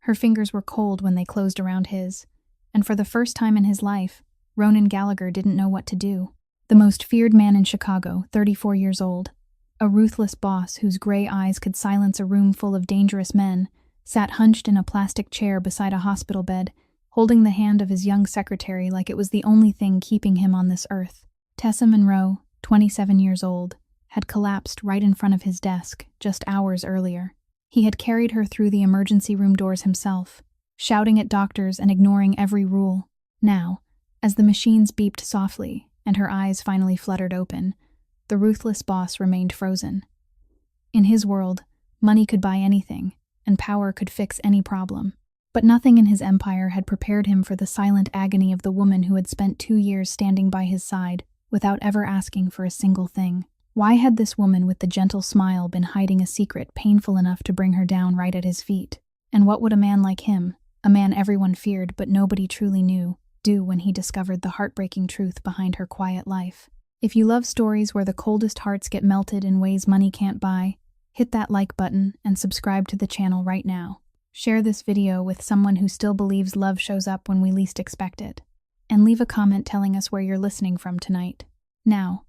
Her fingers were cold when they closed around his, and for the first time in his life, Ronan Gallagher didn't know what to do. The most feared man in Chicago, 34 years old, a ruthless boss whose gray eyes could silence a room full of dangerous men, sat hunched in a plastic chair beside a hospital bed, holding the hand of his young secretary like it was the only thing keeping him on this earth. Tessa Monroe, 27 years old, had collapsed right in front of his desk just hours earlier. He had carried her through the emergency room doors himself, shouting at doctors and ignoring every rule. Now, as the machines beeped softly and her eyes finally fluttered open, the ruthless boss remained frozen. In his world, money could buy anything, and power could fix any problem. But nothing in his empire had prepared him for the silent agony of the woman who had spent 2 years standing by his side without ever asking for a single thing. Why had this woman with the gentle smile been hiding a secret painful enough to bring her down right at his feet? And what would a man like him, a man everyone feared but nobody truly knew, do when he discovered the heartbreaking truth behind her quiet life? If you love stories where the coldest hearts get melted in ways money can't buy, hit that like button and subscribe to the channel right now. Share this video with someone who still believes love shows up when we least expect it. And leave a comment telling us where you're listening from tonight. Now,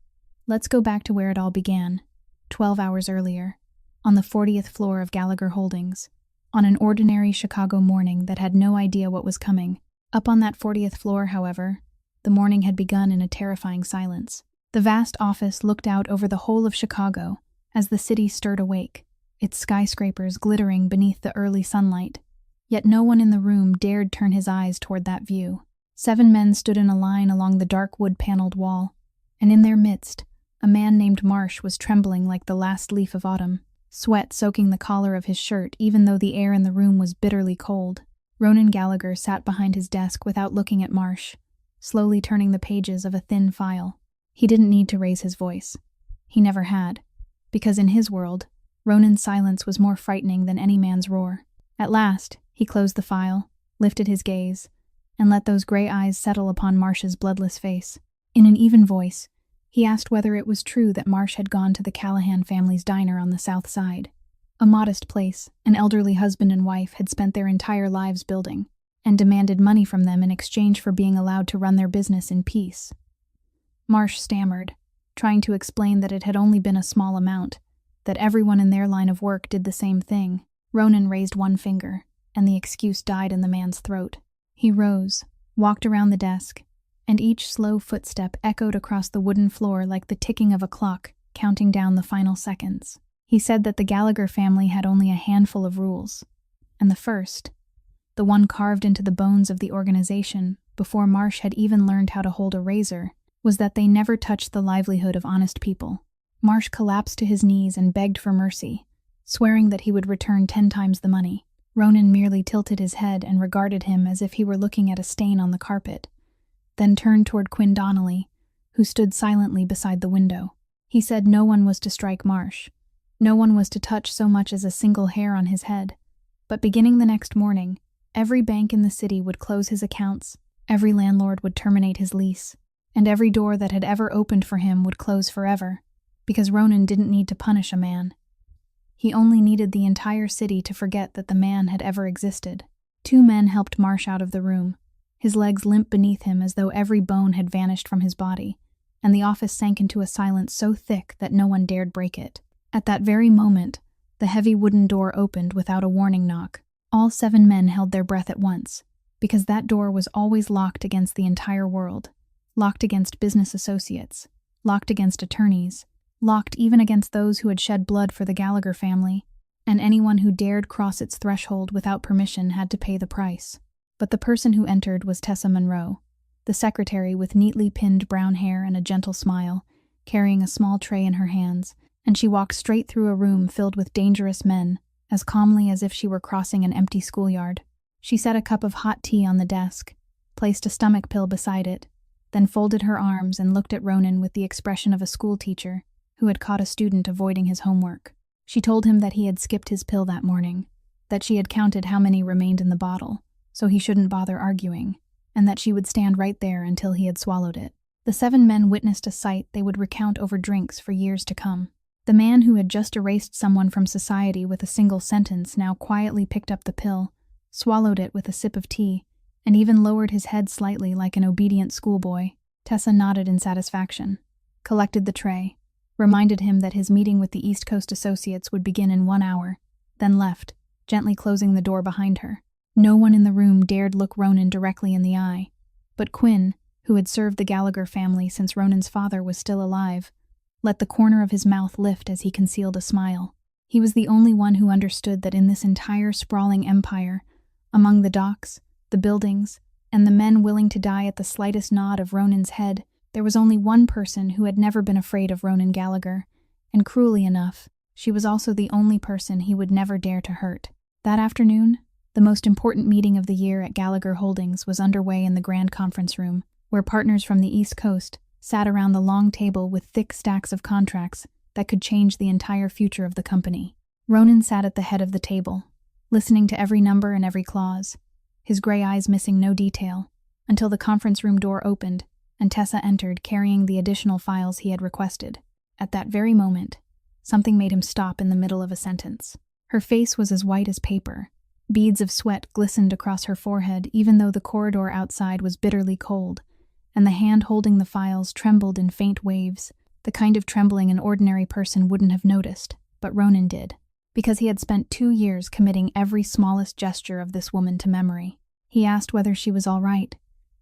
let's go back to where it all began, 12 hours earlier, on the 40th floor of Gallagher Holdings, on an ordinary Chicago morning that had no idea what was coming. Up on that 40th floor, however, the morning had begun in a terrifying silence. The vast office looked out over the whole of Chicago as the city stirred awake, its skyscrapers glittering beneath the early sunlight. Yet no one in the room dared turn his eyes toward that view. 7 men stood in a line along the dark wood-paneled wall, and in their midst, a man named Marsh was trembling like the last leaf of autumn, sweat soaking the collar of his shirt even though the air in the room was bitterly cold. Ronan Gallagher sat behind his desk without looking at Marsh, slowly turning the pages of a thin file. He didn't need to raise his voice. He never had, because in his world, Ronan's silence was more frightening than any man's roar. At last, he closed the file, lifted his gaze, and let those gray eyes settle upon Marsh's bloodless face. In an even voice, he asked whether it was true that Marsh had gone to the Callahan family's diner on the south side, a modest place an elderly husband and wife had spent their entire lives building, and demanded money from them in exchange for being allowed to run their business in peace. Marsh stammered, trying to explain that it had only been a small amount, that everyone in their line of work did the same thing. Ronan raised one finger, and the excuse died in the man's throat. He rose, walked around the desk, and each slow footstep echoed across the wooden floor like the ticking of a clock, counting down the final seconds. He said that the Gallagher family had only a handful of rules, and the first, the one carved into the bones of the organization before Marsh had even learned how to hold a razor, was that they never touched the livelihood of honest people. Marsh collapsed to his knees and begged for mercy, swearing that he would return 10 times the money. Ronan merely tilted his head and regarded him as if he were looking at a stain on the carpet, then turned toward Quinn Donnelly, who stood silently beside the window. He said no one was to strike Marsh. No one was to touch so much as a single hair on his head. But beginning the next morning, every bank in the city would close his accounts, every landlord would terminate his lease, and every door that had ever opened for him would close forever, because Ronan didn't need to punish a man. He only needed the entire city to forget that the man had ever existed. 2 men helped Marsh out of the room, his legs limp beneath him as though every bone had vanished from his body, and the office sank into a silence so thick that no one dared break it. At that very moment, the heavy wooden door opened without a warning knock. All 7 men held their breath at once, because that door was always locked against the entire world, locked against business associates, locked against attorneys, locked even against those who had shed blood for the Gallagher family, and anyone who dared cross its threshold without permission had to pay the price. But the person who entered was Tessa Monroe, the secretary with neatly pinned brown hair and a gentle smile, carrying a small tray in her hands, and she walked straight through a room filled with dangerous men, as calmly as if she were crossing an empty schoolyard. She set a cup of hot tea on the desk, placed a stomach pill beside it, then folded her arms and looked at Ronan with the expression of a schoolteacher who had caught a student avoiding his homework. She told him that he had skipped his pill that morning, that she had counted how many remained in the bottle, so he shouldn't bother arguing, and that she would stand right there until he had swallowed it. The 7 men witnessed a sight they would recount over drinks for years to come. The man who had just erased someone from society with a single sentence now quietly picked up the pill, swallowed it with a sip of tea, and even lowered his head slightly like an obedient schoolboy. Tessa nodded in satisfaction, collected the tray, reminded him that his meeting with the East Coast associates would begin in 1 hour, then left, gently closing the door behind her. No one in the room dared look Ronan directly in the eye, but Quinn, who had served the Gallagher family since Ronan's father was still alive, let the corner of his mouth lift as he concealed a smile. He was the only one who understood that in this entire sprawling empire, among the docks, the buildings, and the men willing to die at the slightest nod of Ronan's head, there was only one person who had never been afraid of Ronan Gallagher, and cruelly enough, she was also the only person he would never dare to hurt. That afternoon, the most important meeting of the year at Gallagher Holdings was underway in the grand conference room, where partners from the East Coast sat around the long table with thick stacks of contracts that could change the entire future of the company. Ronan sat at the head of the table, listening to every number and every clause, his gray eyes missing no detail, until the conference room door opened and Tessa entered carrying the additional files he had requested. At that very moment, something made him stop in the middle of a sentence. Her face was as white as paper. Beads of sweat glistened across her forehead even though the corridor outside was bitterly cold, and the hand holding the files trembled in faint waves, the kind of trembling an ordinary person wouldn't have noticed, but Ronan did, because he had spent 2 years committing every smallest gesture of this woman to memory. He asked whether she was all right,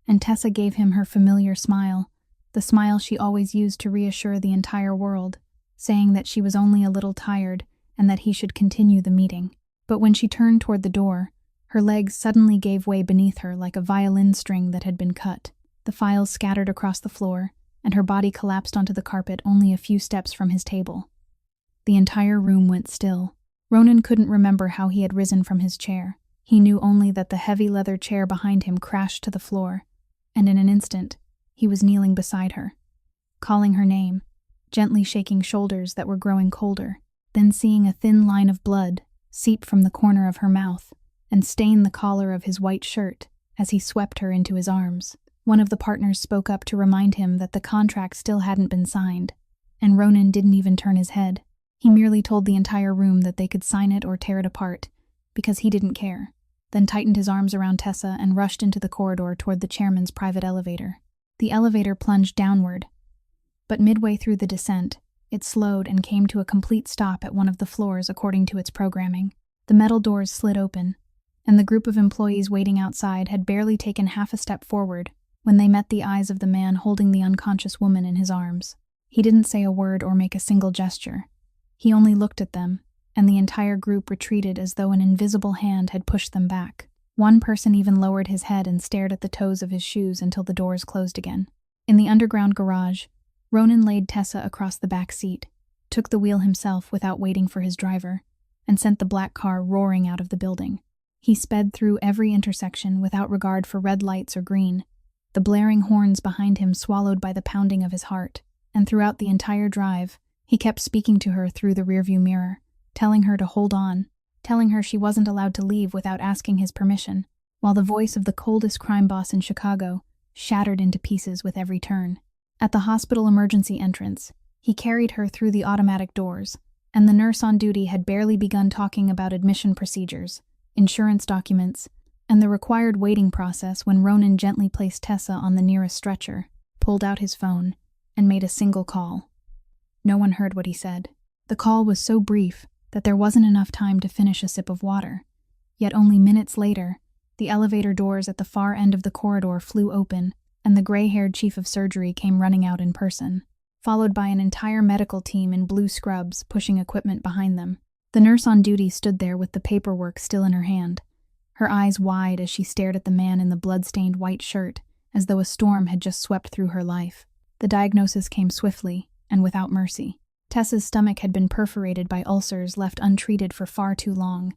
and Tessa gave him her familiar smile, the smile she always used to reassure the entire world, saying that she was only a little tired and that he should continue the meeting. But when she turned toward the door, her legs suddenly gave way beneath her like a violin string that had been cut. The files scattered across the floor, and her body collapsed onto the carpet only a few steps from his table. The entire room went still. Ronan couldn't remember how he had risen from his chair. He knew only that the heavy leather chair behind him crashed to the floor, and in an instant, he was kneeling beside her, calling her name, gently shaking shoulders that were growing colder, then seeing a thin line of blood seep from the corner of her mouth and stain the collar of his white shirt as he swept her into his arms. One of the partners spoke up to remind him that the contract still hadn't been signed, and Ronan didn't even turn his head. He merely told the entire room that they could sign it or tear it apart, because he didn't care, then tightened his arms around Tessa and rushed into the corridor toward the chairman's private elevator. The elevator plunged downward, but midway through the descent, it slowed and came to a complete stop at one of the floors according to its programming. The metal doors slid open, and the group of employees waiting outside had barely taken half a step forward when they met the eyes of the man holding the unconscious woman in his arms. He didn't say a word or make a single gesture. He only looked at them, and the entire group retreated as though an invisible hand had pushed them back. One person even lowered his head and stared at the toes of his shoes until the doors closed again. In the underground garage, Ronan laid Tessa across the back seat, took the wheel himself without waiting for his driver, and sent the black car roaring out of the building. He sped through every intersection without regard for red lights or green, the blaring horns behind him swallowed by the pounding of his heart, and throughout the entire drive, he kept speaking to her through the rearview mirror, telling her to hold on, telling her she wasn't allowed to leave without asking his permission, while the voice of the coldest crime boss in Chicago shattered into pieces with every turn. At the hospital emergency entrance, he carried her through the automatic doors, and the nurse on duty had barely begun talking about admission procedures, insurance documents, and the required waiting process when Ronan gently placed Tessa on the nearest stretcher, pulled out his phone, and made a single call. No one heard what he said. The call was so brief that there wasn't enough time to finish a sip of water. Yet only minutes later, the elevator doors at the far end of the corridor flew open, and the gray-haired chief of surgery came running out in person, followed by an entire medical team in blue scrubs pushing equipment behind them. The nurse on duty stood there with the paperwork still in her hand, her eyes wide as she stared at the man in the blood-stained white shirt, as though a storm had just swept through her life. The diagnosis came swiftly and without mercy. Tessa's stomach had been perforated by ulcers left untreated for far too long,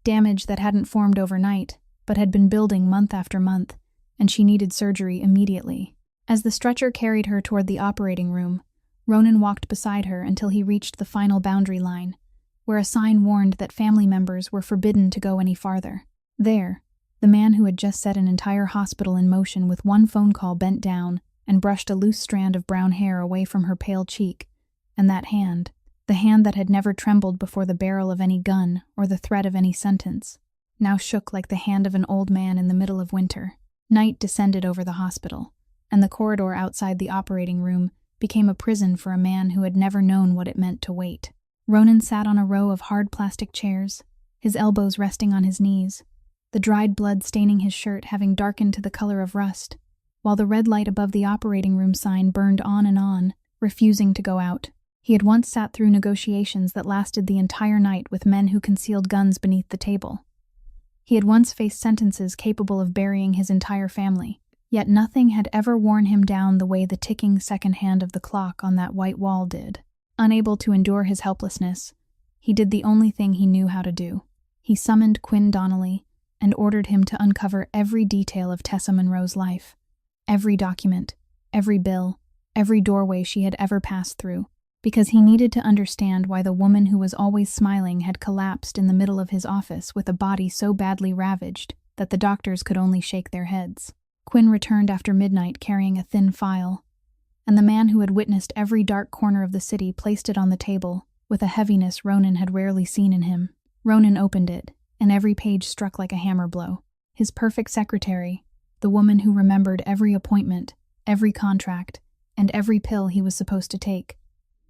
damage that hadn't formed overnight, but had been building month after month, and she needed surgery immediately. As the stretcher carried her toward the operating room, Ronan walked beside her until he reached the final boundary line, where a sign warned that family members were forbidden to go any farther. There, the man who had just set an entire hospital in motion with one phone call bent down and brushed a loose strand of brown hair away from her pale cheek, and that hand, the hand that had never trembled before the barrel of any gun or the threat of any sentence, now shook like the hand of an old man in the middle of winter. Night descended over the hospital, and the corridor outside the operating room became a prison for a man who had never known what it meant to wait. Ronan sat on a row of hard plastic chairs, his elbows resting on his knees, the dried blood staining his shirt having darkened to the color of rust, while the red light above the operating room sign burned on, refusing to go out. He had once sat through negotiations that lasted the entire night with men who concealed guns beneath the table. He had once faced sentences capable of burying his entire family, yet nothing had ever worn him down the way the ticking second hand of the clock on that white wall did. Unable to endure his helplessness, he did the only thing he knew how to do. He summoned Quinn Donnelly and ordered him to uncover every detail of Tessa Monroe's life, every document, every bill, every doorway she had ever passed through, because he needed to understand why the woman who was always smiling had collapsed in the middle of his office with a body so badly ravaged that the doctors could only shake their heads. Quinn returned after midnight carrying a thin file, and the man who had witnessed every dark corner of the city placed it on the table with a heaviness Ronan had rarely seen in him. Ronan opened it, and every page struck like a hammer blow. His perfect secretary, the woman who remembered every appointment, every contract, and every pill he was supposed to take,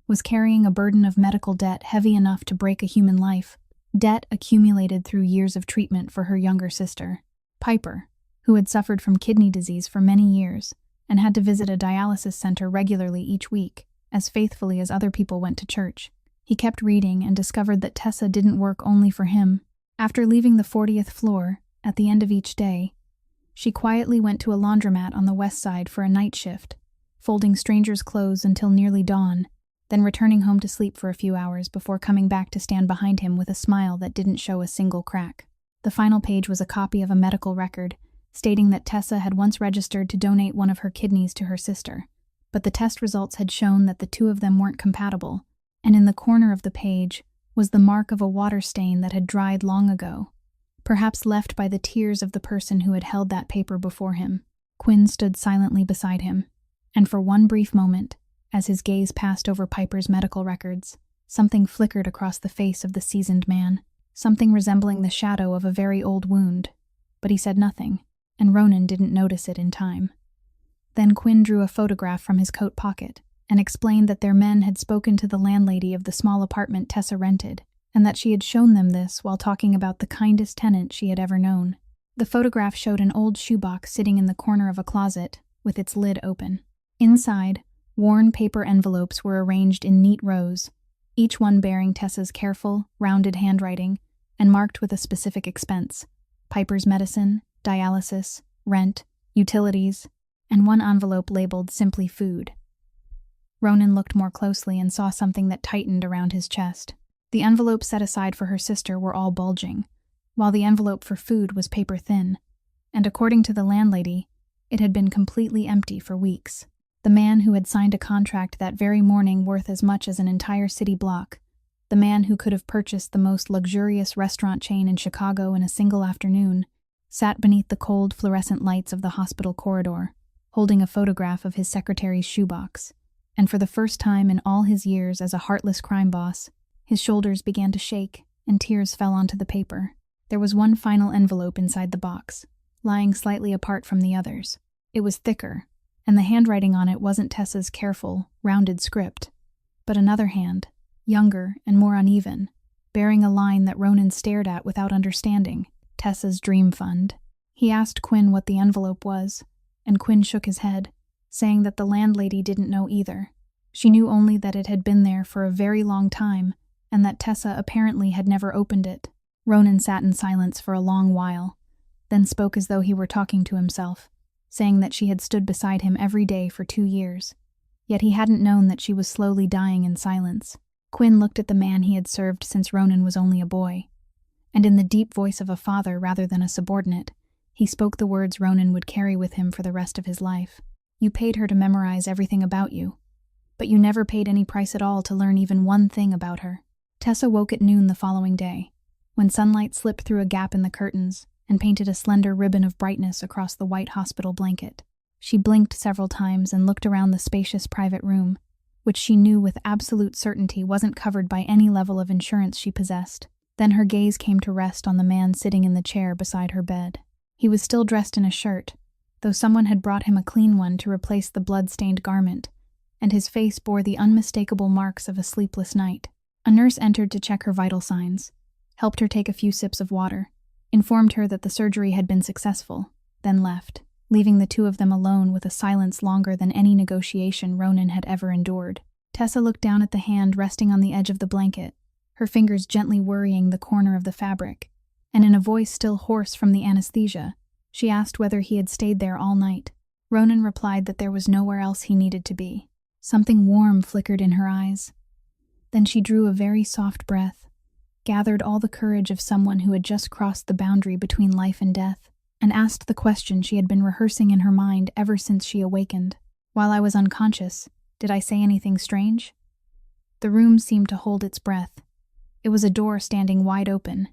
was carrying a burden of medical debt heavy enough to break a human life, debt accumulated through years of treatment for her younger sister, Piper, who had suffered from kidney disease for many years and had to visit a dialysis center regularly each week, as faithfully as other people went to church. He kept reading and discovered that Tessa didn't work only for him. After leaving the 40th floor, at the end of each day, she quietly went to a laundromat on the west side for a night shift, folding strangers' clothes until nearly dawn, then returning home to sleep for a few hours before coming back to stand behind him with a smile that didn't show a single crack. The final page was a copy of a medical record, stating that Tessa had once registered to donate one of her kidneys to her sister, but the test results had shown that the two of them weren't compatible, and in the corner of the page was the mark of a water stain that had dried long ago, perhaps left by the tears of the person who had held that paper before him. Quinn stood silently beside him, and for one brief moment, as his gaze passed over Piper's medical records, something flickered across the face of the seasoned man, something resembling the shadow of a very old wound, but he said nothing, and Ronan didn't notice it in time. Then Quinn drew a photograph from his coat pocket and explained that their men had spoken to the landlady of the small apartment Tessa rented, and that she had shown them this while talking about the kindest tenant she had ever known. The photograph showed an old shoebox sitting in the corner of a closet, with its lid open. Inside, worn paper envelopes were arranged in neat rows, each one bearing Tessa's careful, rounded handwriting, and marked with a specific expense: Piper's medicine, dialysis, rent, utilities, and one envelope labeled simply food. Ronan looked more closely and saw something that tightened around his chest. The envelopes set aside for her sister were all bulging, while the envelope for food was paper thin, and according to the landlady, it had been completely empty for weeks. The man who had signed a contract that very morning worth as much as an entire city block, the man who could have purchased the most luxurious restaurant chain in Chicago in a single afternoon, sat beneath the cold fluorescent lights of the hospital corridor, holding a photograph of his secretary's shoebox, and for the first time in all his years as a heartless crime boss, his shoulders began to shake and tears fell onto the paper. There was one final envelope inside the box, lying slightly apart from the others. It was thicker, and the handwriting on it wasn't Tessa's careful, rounded script, but another hand, younger and more uneven, bearing a line that Ronan stared at without understanding: Tessa's Dream Fund. He asked Quinn what the envelope was, and Quinn shook his head, saying that the landlady didn't know either. She knew only that it had been there for a very long time, and that Tessa apparently had never opened it. Ronan sat in silence for a long while, then spoke as though he were talking to himself, saying that she had stood beside him every day for 2 years, yet he hadn't known that she was slowly dying in silence. Quinn looked at the man he had served since Ronan was only a boy, and in the deep voice of a father rather than a subordinate, he spoke the words Ronan would carry with him for the rest of his life. You paid her to memorize everything about you, but you never paid any price at all to learn even one thing about her. Tessa woke at noon the following day, when sunlight slipped through a gap in the curtains and painted a slender ribbon of brightness across the white hospital blanket. She blinked several times and looked around the spacious private room, which she knew with absolute certainty wasn't covered by any level of insurance she possessed. Then her gaze came to rest on the man sitting in the chair beside her bed. He was still dressed in a shirt, though someone had brought him a clean one to replace the blood-stained garment, and his face bore the unmistakable marks of a sleepless night. A nurse entered to check her vital signs, helped her take a few sips of water, informed her that the surgery had been successful, then left, leaving the two of them alone with a silence longer than any negotiation Ronan had ever endured. Tessa looked down at the hand resting on the edge of the blanket, her fingers gently worrying the corner of the fabric, and in a voice still hoarse from the anesthesia, she asked whether he had stayed there all night. Ronan replied that there was nowhere else he needed to be. Something warm flickered in her eyes. Then she drew a very soft breath, gathered all the courage of someone who had just crossed the boundary between life and death, and asked the question she had been rehearsing in her mind ever since she awakened. "While I was unconscious, did I say anything strange?" The room seemed to hold its breath. It was a door standing wide open,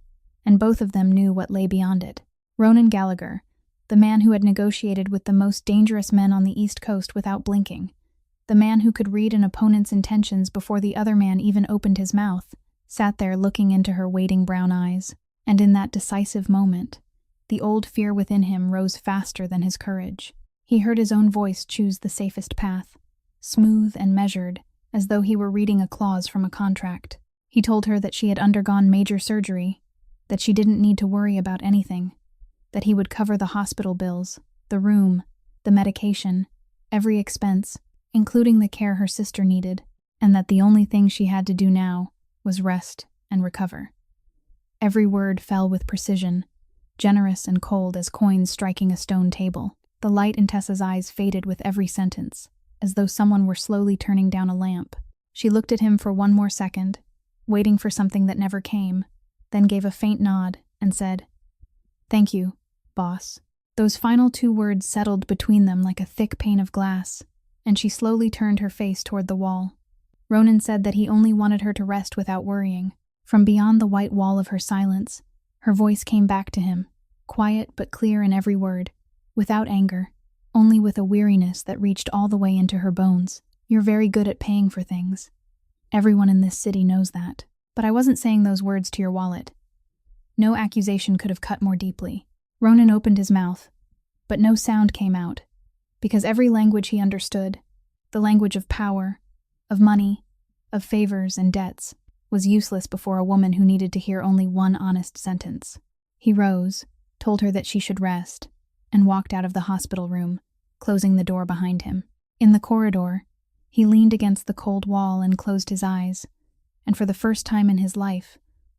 and both of them knew what lay beyond it. Ronan Gallagher, the man who had negotiated with the most dangerous men on the East Coast without blinking, the man who could read an opponent's intentions before the other man even opened his mouth, sat there looking into her waiting brown eyes. And in that decisive moment, the old fear within him rose faster than his courage. He heard his own voice choose the safest path, smooth and measured, as though he were reading a clause from a contract. He told her that she had undergone major surgery, that she didn't need to worry about anything, that he would cover the hospital bills, the room, the medication, every expense, including the care her sister needed, and that the only thing she had to do now was rest and recover. Every word fell with precision, generous and cold as coins striking a stone table. The light in Tessa's eyes faded with every sentence, as though someone were slowly turning down a lamp. She looked at him for one more second, waiting for something that never came, then gave a faint nod and said, "Thank you, boss." Those final two words settled between them like a thick pane of glass, and she slowly turned her face toward the wall. Ronan said that he only wanted her to rest without worrying. From beyond the white wall of her silence, her voice came back to him, quiet but clear in every word, without anger, only with a weariness that reached all the way into her bones. "You're very good at paying for things. Everyone in this city knows that. But I wasn't saying those words to your wallet." No accusation could have cut more deeply. Ronan opened his mouth, but no sound came out, because every language he understood, the language of power, of money, of favors and debts, was useless before a woman who needed to hear only one honest sentence. He rose, told her that she should rest, and walked out of the hospital room, closing the door behind him. In the corridor, he leaned against the cold wall and closed his eyes, and for the first time in his life,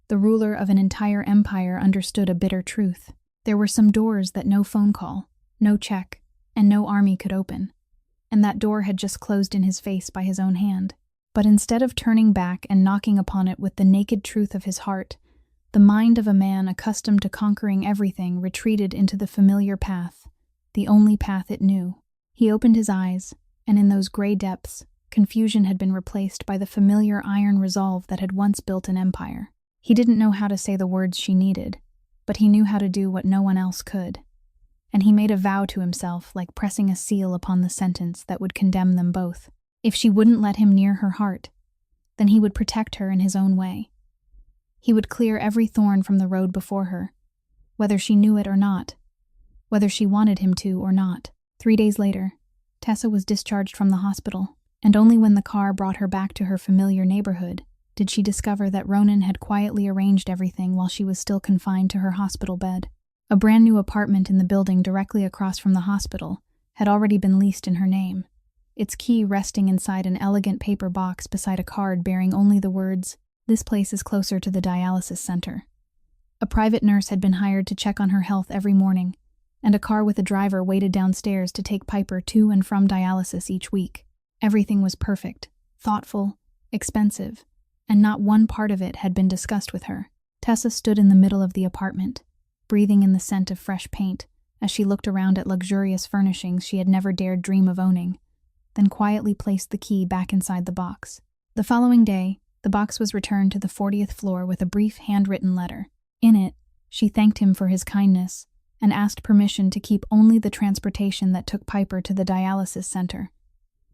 the ruler of an entire empire understood a bitter truth. There were some doors that no phone call, no check, and no army could open, and that door had just closed in his face by his own hand. But instead of turning back and knocking upon it with the naked truth of his heart, the mind of a man accustomed to conquering everything retreated into the familiar path, the only path it knew. He opened his eyes, and in those gray depths, confusion had been replaced by the familiar iron resolve that had once built an empire. He didn't know how to say the words she needed, but he knew how to do what no one else could. And he made a vow to himself, like pressing a seal upon the sentence that would condemn them both. If she wouldn't let him near her heart, then he would protect her in his own way. He would clear every thorn from the road before her, whether she knew it or not, whether she wanted him to or not. 3 days later, Tessa was discharged from the hospital, and only when the car brought her back to her familiar neighborhood did she discover that Ronan had quietly arranged everything while she was still confined to her hospital bed. A brand new apartment in the building directly across from the hospital had already been leased in her name, its key resting inside an elegant paper box beside a card bearing only the words, "This place is closer to the dialysis center." A private nurse had been hired to check on her health every morning, and a car with a driver waited downstairs to take Piper to and from dialysis each week. Everything was perfect, thoughtful, expensive, and not one part of it had been discussed with her. Tessa stood in the middle of the apartment, breathing in the scent of fresh paint as she looked around at luxurious furnishings she had never dared dream of owning, then quietly placed the key back inside the box. The following day, the box was returned to the 40th floor with a brief handwritten letter. In it, she thanked him for his kindness and asked permission to keep only the transportation that took Piper to the dialysis center,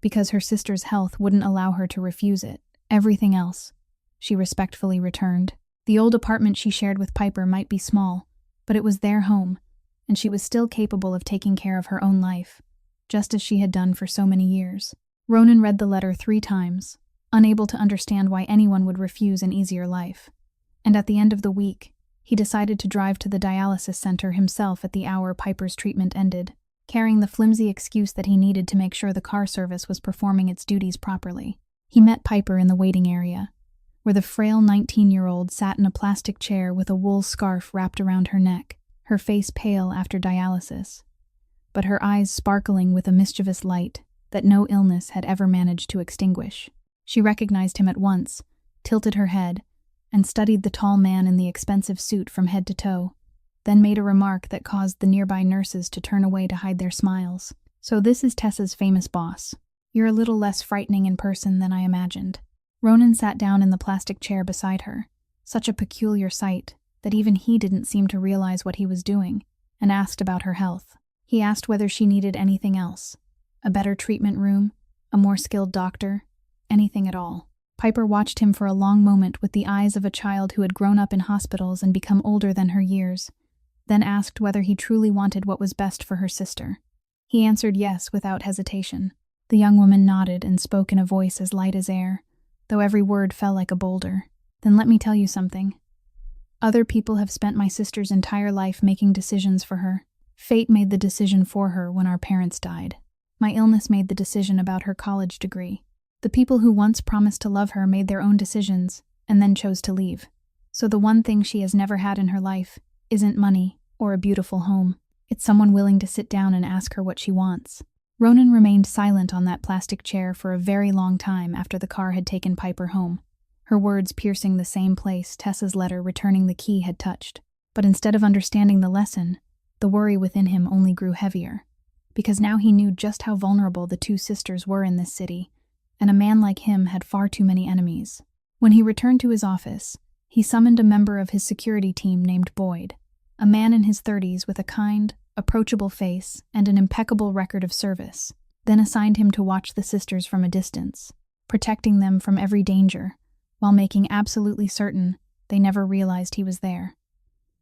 because her sister's health wouldn't allow her to refuse it. Everything else, she respectfully returned. The old apartment she shared with Piper might be small, but it was their home, and she was still capable of taking care of her own life, just as she had done for so many years. Ronan read the letter 3 times, unable to understand why anyone would refuse an easier life. And at the end of the week, he decided to drive to the dialysis center himself at the hour Piper's treatment ended, carrying the flimsy excuse that he needed to make sure the car service was performing its duties properly. He met Piper in the waiting area, where the frail 19-year-old sat in a plastic chair with a wool scarf wrapped around her neck, her face pale after dialysis, but her eyes sparkling with a mischievous light that no illness had ever managed to extinguish. She recognized him at once, tilted her head, and studied the tall man in the expensive suit from head to toe, then made a remark that caused the nearby nurses to turn away to hide their smiles. "So this is Tessa's famous boss. You're a little less frightening in person than I imagined." Ronan sat down in the plastic chair beside her, such a peculiar sight that even he didn't seem to realize what he was doing, and asked about her health. He asked whether she needed anything else, a better treatment room, a more skilled doctor, anything at all. Piper watched him for a long moment with the eyes of a child who had grown up in hospitals and become older than her years, then asked whether he truly wanted what was best for her sister. He answered yes without hesitation. The young woman nodded and spoke in a voice as light as air, though every word fell like a boulder. "Then let me tell you something. Other people have spent my sister's entire life making decisions for her. Fate made the decision for her when our parents died. My illness made the decision about her college degree. The people who once promised to love her made their own decisions and then chose to leave. So the one thing she has never had in her life isn't money or a beautiful home. It's someone willing to sit down and ask her what she wants." Ronan remained silent on that plastic chair for a very long time after the car had taken Piper home, her words piercing the same place Tessa's letter returning the key had touched. But instead of understanding the lesson, the worry within him only grew heavier, because now he knew just how vulnerable the 2 sisters were in this city, and a man like him had far too many enemies. When he returned to his office, he summoned a member of his security team named Boyd, a man in his 30s with a kind, approachable face and an impeccable record of service, then assigned him to watch the sisters from a distance, protecting them from every danger, while making absolutely certain they never realized he was there.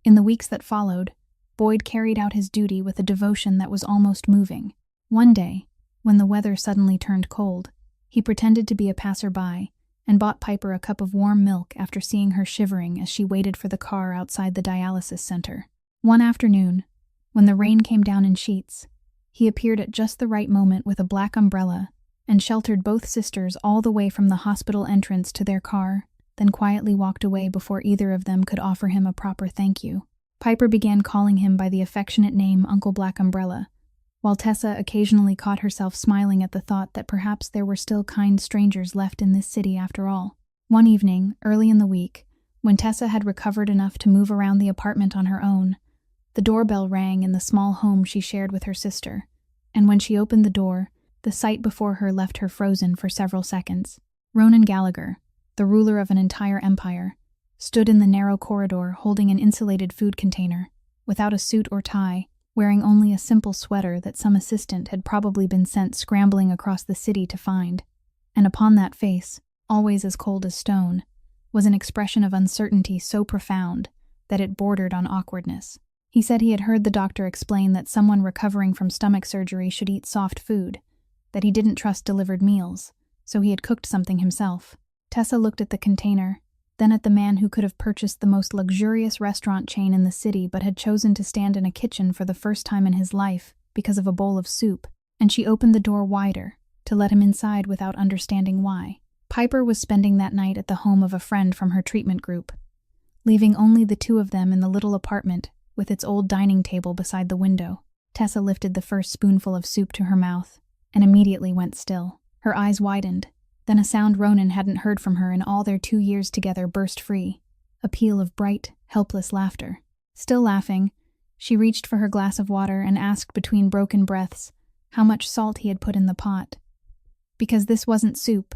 In the weeks that followed, Boyd carried out his duty with a devotion that was almost moving. One day, when the weather suddenly turned cold, he pretended to be a passerby and bought Piper a cup of warm milk after seeing her shivering as she waited for the car outside the dialysis center. One afternoon, when the rain came down in sheets, he appeared at just the right moment with a black umbrella and sheltered both sisters all the way from the hospital entrance to their car, then quietly walked away before either of them could offer him a proper thank you. Piper began calling him by the affectionate name Uncle Black Umbrella, while Tessa occasionally caught herself smiling at the thought that perhaps there were still kind strangers left in this city after all. One evening, early in the week, when Tessa had recovered enough to move around the apartment on her own, the doorbell rang in the small home she shared with her sister, and when she opened the door, the sight before her left her frozen for several seconds. Ronan Gallagher, the ruler of an entire empire, stood in the narrow corridor holding an insulated food container, without a suit or tie, wearing only a simple sweater that some assistant had probably been sent scrambling across the city to find. And upon that face, always as cold as stone, was an expression of uncertainty so profound that it bordered on awkwardness. He said he had heard the doctor explain that someone recovering from stomach surgery should eat soft food, that he didn't trust delivered meals, so he had cooked something himself. Tessa looked at the container, then at the man who could have purchased the most luxurious restaurant chain in the city but had chosen to stand in a kitchen for the first time in his life because of a bowl of soup, and she opened the door wider to let him inside without understanding why. Piper was spending that night at the home of a friend from her treatment group, leaving only the 2 of them in the little apartment with its old dining table beside the window. Tessa lifted the first spoonful of soup to her mouth and immediately went still. Her eyes widened. Then a sound Ronan hadn't heard from her in all their 2 years together burst free, a peal of bright, helpless laughter. Still laughing, she reached for her glass of water and asked between broken breaths how much salt he had put in the pot. Because this wasn't soup,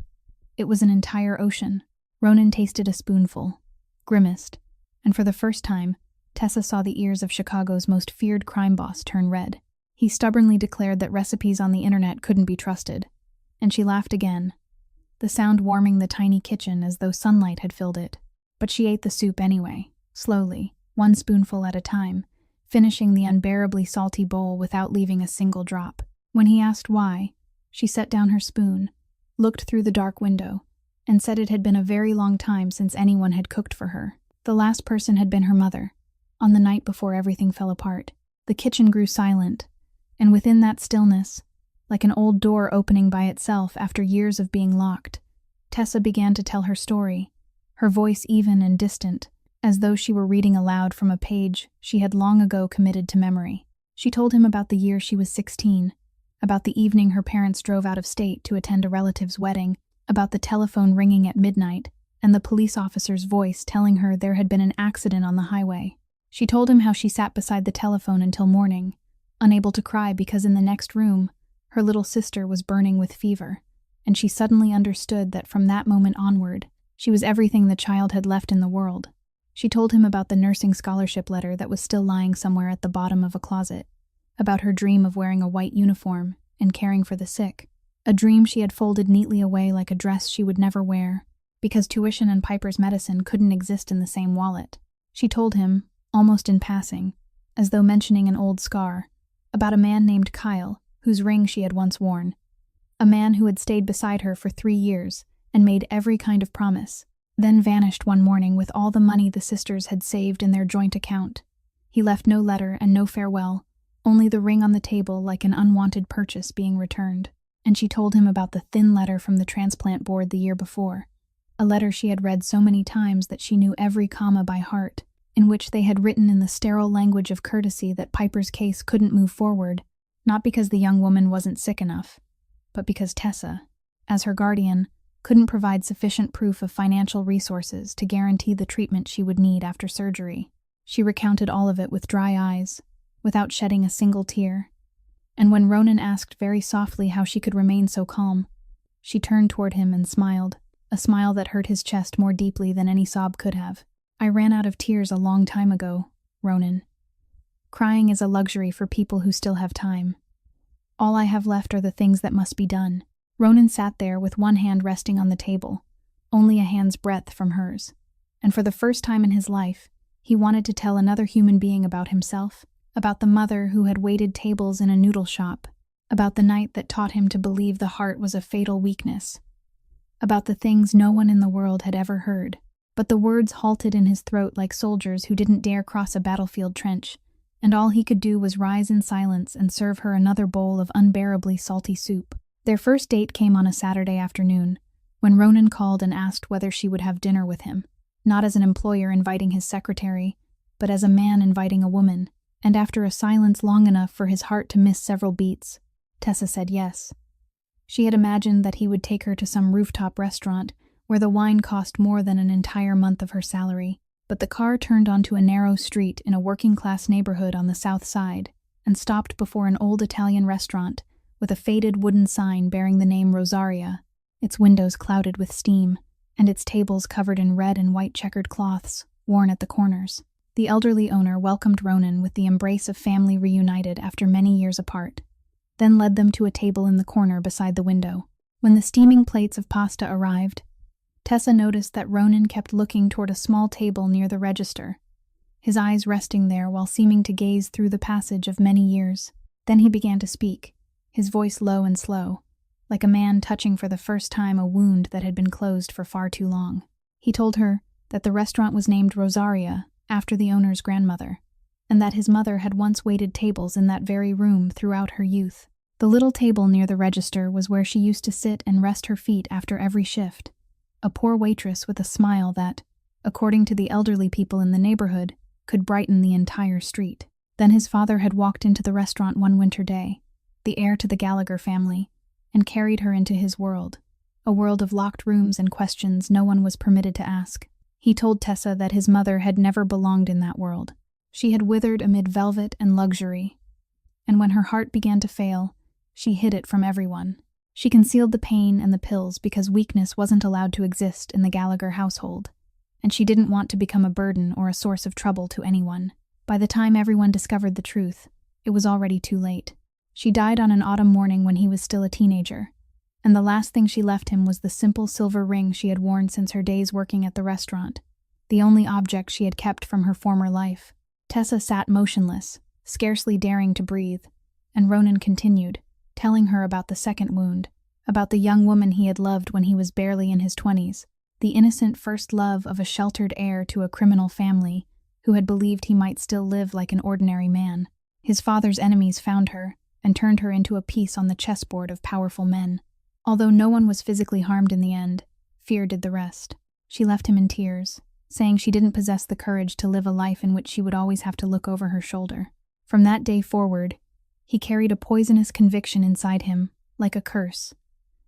it was an entire ocean. Ronan tasted a spoonful, grimaced, and for the first time, Tessa saw the ears of Chicago's most feared crime boss turn red. He stubbornly declared that recipes on the internet couldn't be trusted, and she laughed again, the sound warming the tiny kitchen as though sunlight had filled it. But she ate the soup anyway, slowly, one spoonful at a time, finishing the unbearably salty bowl without leaving a single drop. When he asked why, she set down her spoon, looked through the dark window, and said it had been a very long time since anyone had cooked for her. The last person had been her mother, on the night before everything fell apart. The kitchen grew silent, and within that stillness, like an old door opening by itself after years of being locked, Tessa began to tell her story, her voice even and distant, as though she were reading aloud from a page she had long ago committed to memory. She told him about the year she was 16, about the evening her parents drove out of state to attend a relative's wedding, about the telephone ringing at midnight, and the police officer's voice telling her there had been an accident on the highway. She told him how she sat beside the telephone until morning, unable to cry because in the next room, her little sister was burning with fever, and she suddenly understood that from that moment onward, she was everything the child had left in the world. She told him about the nursing scholarship letter that was still lying somewhere at the bottom of a closet, about her dream of wearing a white uniform and caring for the sick, a dream she had folded neatly away like a dress she would never wear, because tuition and Piper's medicine couldn't exist in the same wallet. She told him, almost in passing, as though mentioning an old scar, about a man named Kyle, whose ring she had once worn, a man who had stayed beside her for 3 years and made every kind of promise, then vanished one morning with all the money the sisters had saved in their joint account. He left no letter and no farewell, only the ring on the table like an unwanted purchase being returned. And she told him about the thin letter from the transplant board the year before, a letter she had read so many times that she knew every comma by heart, in which they had written in the sterile language of courtesy that Piper's case couldn't move forward, not because the young woman wasn't sick enough, but because Tessa, as her guardian, couldn't provide sufficient proof of financial resources to guarantee the treatment she would need after surgery. She recounted all of it with dry eyes, without shedding a single tear. And when Ronan asked very softly how she could remain so calm, she turned toward him and smiled, a smile that hurt his chest more deeply than any sob could have. I ran out of tears a long time ago, Ronan. Crying is a luxury for people who still have time. All I have left are the things that must be done. Ronan sat there with one hand resting on the table, only a hand's breadth from hers. And for the first time in his life, he wanted to tell another human being about himself, about the mother who had waited tables in a noodle shop, about the night that taught him to believe the heart was a fatal weakness, about the things no one in the world had ever heard. But the words halted in his throat like soldiers who didn't dare cross a battlefield trench, and all he could do was rise in silence and serve her another bowl of unbearably salty soup. Their first date came on a Saturday afternoon, when Ronan called and asked whether she would have dinner with him, not as an employer inviting his secretary, but as a man inviting a woman, and after a silence long enough for his heart to miss several beats, Tessa said yes. She had imagined that he would take her to some rooftop restaurant where the wine cost more than an entire month of her salary, but the car turned onto a narrow street in a working-class neighborhood on the south side and stopped before an old Italian restaurant with a faded wooden sign bearing the name Rosaria, its windows clouded with steam, and its tables covered in red and white checkered cloths worn at the corners. The elderly owner welcomed Ronan with the embrace of family reunited after many years apart, then led them to a table in the corner beside the window. When the steaming plates of pasta arrived, Tessa noticed that Ronan kept looking toward a small table near the register, his eyes resting there while seeming to gaze through the passage of many years. Then he began to speak, his voice low and slow, like a man touching for the first time a wound that had been closed for far too long. He told her that the restaurant was named Rosaria after the owner's grandmother, and that his mother had once waited tables in that very room throughout her youth. The little table near the register was where she used to sit and rest her feet after every shift, a poor waitress with a smile that, according to the elderly people in the neighborhood, could brighten the entire street. Then his father had walked into the restaurant one winter day, the heir to the Gallagher family, and carried her into his world, a world of locked rooms and questions no one was permitted to ask. He told Tessa that his mother had never belonged in that world. She had withered amid velvet and luxury, and when her heart began to fail, she hid it from everyone. She concealed the pain and the pills because weakness wasn't allowed to exist in the Gallagher household, and she didn't want to become a burden or a source of trouble to anyone. By the time everyone discovered the truth, it was already too late. She died on an autumn morning when he was still a teenager, and the last thing she left him was the simple silver ring she had worn since her days working at the restaurant, the only object she had kept from her former life. Tessa sat motionless, scarcely daring to breathe, and Ronan continued, telling her about the second wound, about the young woman he had loved when he was barely in his 20s, the innocent first love of a sheltered heir to a criminal family who had believed he might still live like an ordinary man. His father's enemies found her and turned her into a piece on the chessboard of powerful men. Although no one was physically harmed in the end, fear did the rest. She left him in tears, saying she didn't possess the courage to live a life in which she would always have to look over her shoulder. From that day forward, he carried a poisonous conviction inside him, like a curse,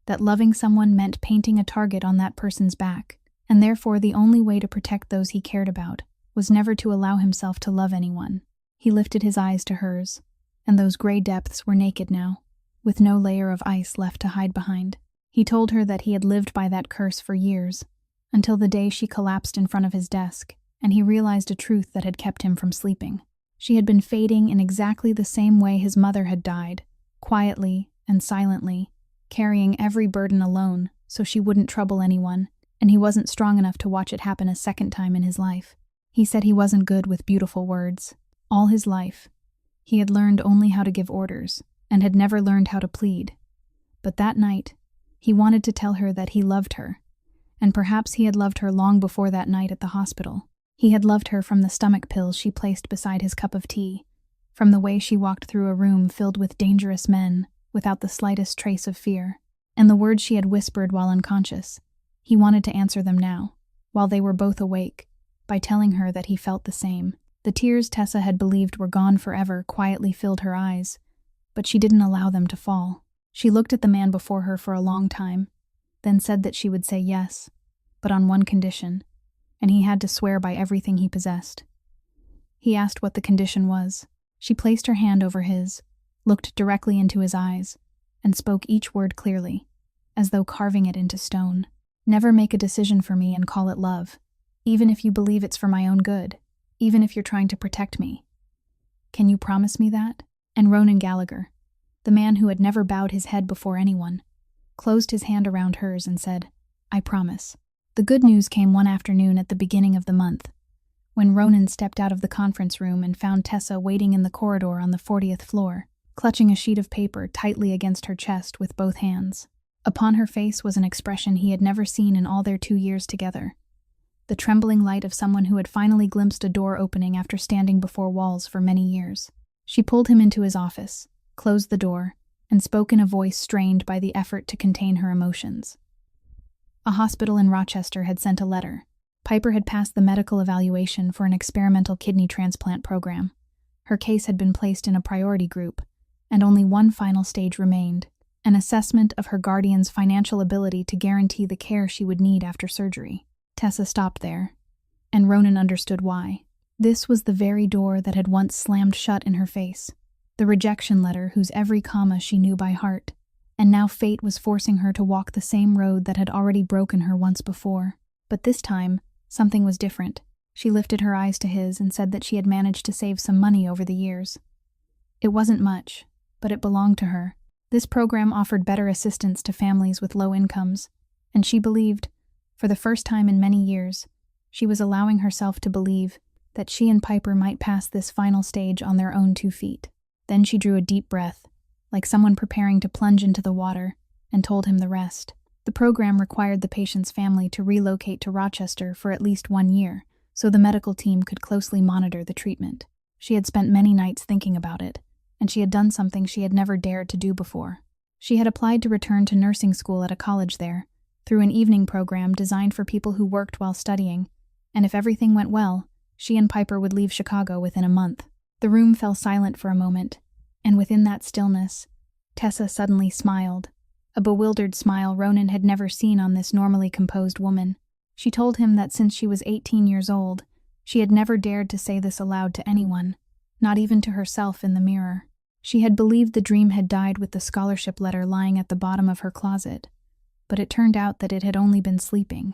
that loving someone meant painting a target on that person's back, and therefore the only way to protect those he cared about was never to allow himself to love anyone. He lifted his eyes to hers, and those gray depths were naked now, with no layer of ice left to hide behind. He told her that he had lived by that curse for years, until the day she collapsed in front of his desk, and he realized a truth that had kept him from sleeping. She had been fading in exactly the same way his mother had died, quietly and silently, carrying every burden alone so she wouldn't trouble anyone, and he wasn't strong enough to watch it happen a second time in his life. He said he wasn't good with beautiful words. All his life, he had learned only how to give orders, and had never learned how to plead. But that night, he wanted to tell her that he loved her, and perhaps he had loved her long before that night at the hospital. He had loved her from the stomach pills she placed beside his cup of tea, from the way she walked through a room filled with dangerous men without the slightest trace of fear, and the words she had whispered while unconscious. He wanted to answer them now, while they were both awake, by telling her that he felt the same. The tears Tessa had believed were gone forever quietly filled her eyes, but she didn't allow them to fall. She looked at the man before her for a long time, then said that she would say yes, but on one condition, and he had to swear by everything he possessed. He asked what the condition was. She placed her hand over his, looked directly into his eyes, and spoke each word clearly, as though carving it into stone. Never make a decision for me and call it love, even if you believe it's for my own good, even if you're trying to protect me. Can you promise me that? And Ronan Gallagher, the man who had never bowed his head before anyone, closed his hand around hers and said, I promise. The good news came one afternoon at the beginning of the month, when Ronan stepped out of the conference room and found Tessa waiting in the corridor on the 40th floor, clutching a sheet of paper tightly against her chest with both hands. Upon her face was an expression he had never seen in all their 2 years together, the trembling light of someone who had finally glimpsed a door opening after standing before walls for many years. She pulled him into his office, closed the door, and spoke in a voice strained by the effort to contain her emotions. A hospital in Rochester had sent a letter. Piper had passed the medical evaluation for an experimental kidney transplant program. Her case had been placed in a priority group, and only one final stage remained, an assessment of her guardian's financial ability to guarantee the care she would need after surgery. Tessa stopped there, and Ronan understood why. This was the very door that had once slammed shut in her face, the rejection letter whose every comma she knew by heart, and now fate was forcing her to walk the same road that had already broken her once before. But this time, something was different. She lifted her eyes to his and said that she had managed to save some money over the years. It wasn't much, but it belonged to her. This program offered better assistance to families with low incomes, and she believed, for the first time in many years, she was allowing herself to believe that she and Piper might pass this final stage on their own 2 feet. Then she drew a deep breath, like someone preparing to plunge into the water, and told him the rest. The program required the patient's family to relocate to Rochester for at least 1 year, so the medical team could closely monitor the treatment. She had spent many nights thinking about it, and she had done something she had never dared to do before. She had applied to return to nursing school at a college there, through an evening program designed for people who worked while studying, and if everything went well, she and Piper would leave Chicago within a month. The room fell silent for a moment, and within that stillness, Tessa suddenly smiled, a bewildered smile Ronan had never seen on this normally composed woman. She told him that since she was 18 years old, she had never dared to say this aloud to anyone, not even to herself in the mirror. She had believed the dream had died with the scholarship letter lying at the bottom of her closet, but it turned out that it had only been sleeping.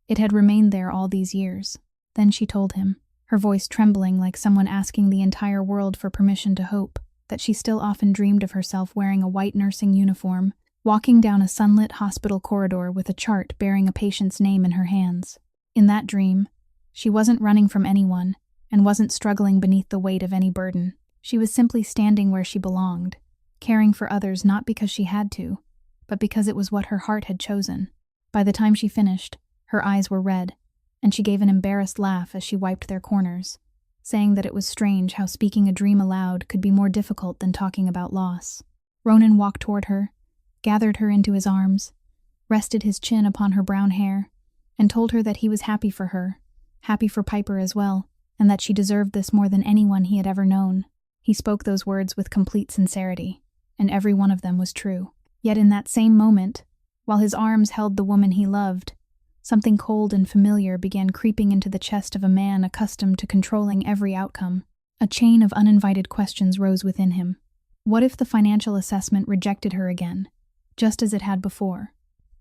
It had remained there all these years. Then she told him, her voice trembling like someone asking the entire world for permission to hope, that she still often dreamed of herself wearing a white nursing uniform, walking down a sunlit hospital corridor with a chart bearing a patient's name in her hands. In that dream, She wasn't running from anyone, and wasn't struggling beneath the weight of any burden. She was simply standing where she belonged, caring for others not because she had to, but because it was what her heart had chosen. By the time she finished, her eyes were red, and she gave an embarrassed laugh as she wiped their corners, saying that it was strange how speaking a dream aloud could be more difficult than talking about loss. Ronan walked toward her, gathered her into his arms, rested his chin upon her brown hair, and told her that he was happy for her, happy for Piper as well, and that she deserved this more than anyone he had ever known. He spoke those words with complete sincerity, and every one of them was true. Yet in that same moment, while his arms held the woman he loved, something cold and familiar began creeping into the chest of a man accustomed to controlling every outcome. A chain of uninvited questions rose within him. What if the financial assessment rejected her again, just as it had before?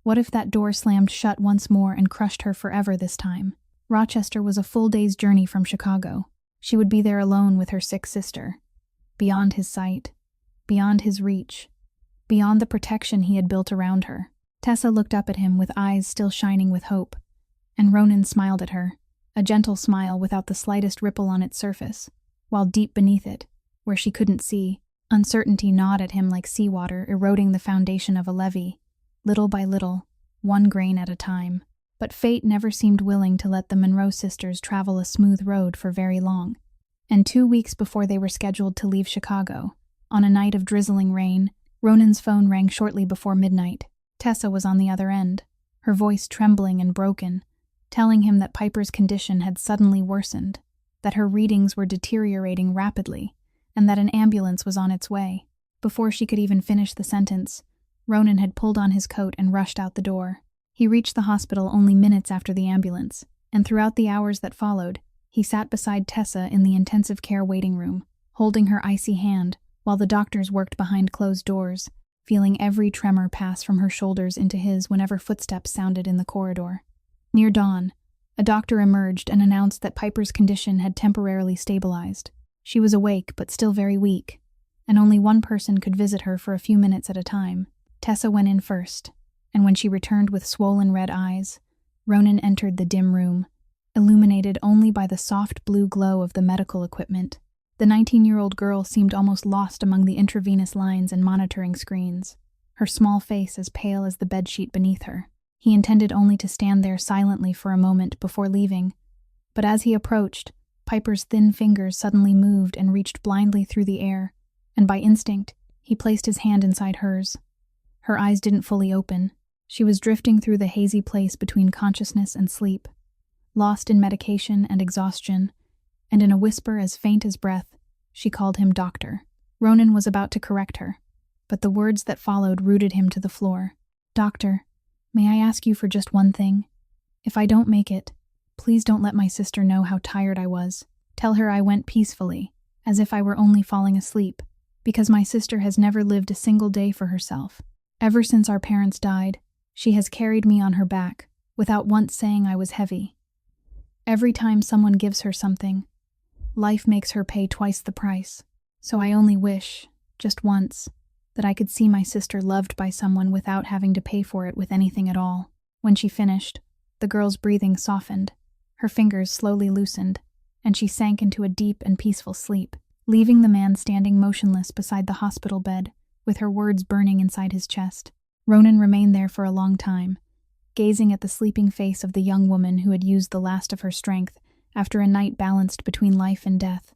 What if that door slammed shut once more and crushed her forever this time? Rochester was a full day's journey from Chicago. She would be there alone with her sick sister, beyond his sight, beyond his reach, beyond the protection he had built around her. Tessa looked up at him with eyes still shining with hope, and Ronan smiled at her, a gentle smile without the slightest ripple on its surface, while deep beneath it, where she couldn't see, uncertainty gnawed at him like seawater eroding the foundation of a levee, little by little, one grain at a time. But fate never seemed willing to let the Monroe sisters travel a smooth road for very long. And 2 weeks before they were scheduled to leave Chicago, on a night of drizzling rain, Ronan's phone rang shortly before midnight. Tessa was on the other end, her voice trembling and broken, telling him that Piper's condition had suddenly worsened, that her readings were deteriorating rapidly, and that an ambulance was on its way. Before she could even finish the sentence, Ronan had pulled on his coat and rushed out the door. He reached the hospital only minutes after the ambulance, and throughout the hours that followed, he sat beside Tessa in the intensive care waiting room, holding her icy hand, while the doctors worked behind closed doors, feeling every tremor pass from her shoulders into his whenever footsteps sounded in the corridor. Near dawn, a doctor emerged and announced that Piper's condition had temporarily stabilized. She was awake but still very weak, and only one person could visit her for a few minutes at a time. Tessa went in first, and when she returned with swollen red eyes, Ronan entered the dim room, illuminated only by the soft blue glow of the medical equipment. The 19-year-old girl seemed almost lost among the intravenous lines and monitoring screens, her small face as pale as the bedsheet beneath her. He intended only to stand there silently for a moment before leaving, but as he approached, Piper's thin fingers suddenly moved and reached blindly through the air, and by instinct, he placed his hand inside hers. Her eyes didn't fully open. She was drifting through the hazy place between consciousness and sleep, lost in medication and exhaustion, and in a whisper as faint as breath, she called him doctor. Ronan was about to correct her, but the words that followed rooted him to the floor. Doctor, may I ask you for just one thing? If I don't make it, please don't let my sister know how tired I was. Tell her I went peacefully, as if I were only falling asleep, because my sister has never lived a single day for herself. Ever since our parents died, she has carried me on her back, without once saying I was heavy. Every time someone gives her something, life makes her pay twice the price. So I only wish, just once, that I could see my sister loved by someone without having to pay for it with anything at all. When she finished, the girl's breathing softened, her fingers slowly loosened, and she sank into a deep and peaceful sleep, leaving the man standing motionless beside the hospital bed, with her words burning inside his chest. Ronan remained there for a long time, gazing at the sleeping face of the young woman who had used the last of her strength after a night balanced between life and death,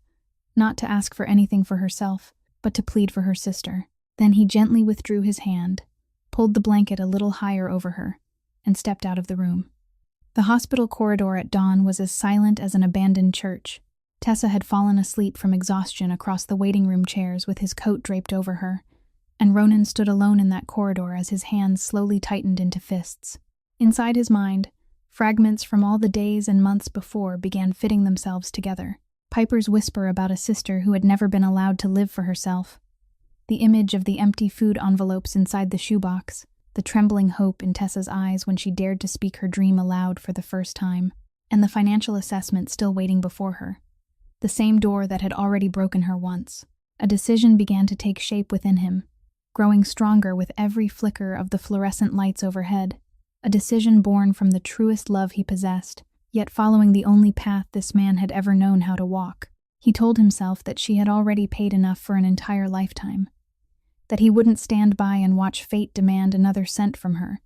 not to ask for anything for herself, but to plead for her sister. Then he gently withdrew his hand, pulled the blanket a little higher over her, and stepped out of the room. The hospital corridor at dawn was as silent as an abandoned church. Tessa had fallen asleep from exhaustion across the waiting room chairs with his coat draped over her, and Ronan stood alone in that corridor as his hands slowly tightened into fists. Inside his mind, fragments from all the days and months before began fitting themselves together. Piper's whisper about a sister who had never been allowed to live for herself, the image of the empty food envelopes inside the shoebox, the trembling hope in Tessa's eyes when she dared to speak her dream aloud for the first time, and the financial assessment still waiting before her. The same door that had already broken her once. A decision began to take shape within him, growing stronger with every flicker of the fluorescent lights overhead, a decision born from the truest love he possessed, yet following the only path this man had ever known how to walk. He told himself that she had already paid enough for an entire lifetime, that he wouldn't stand by and watch fate demand another cent from her,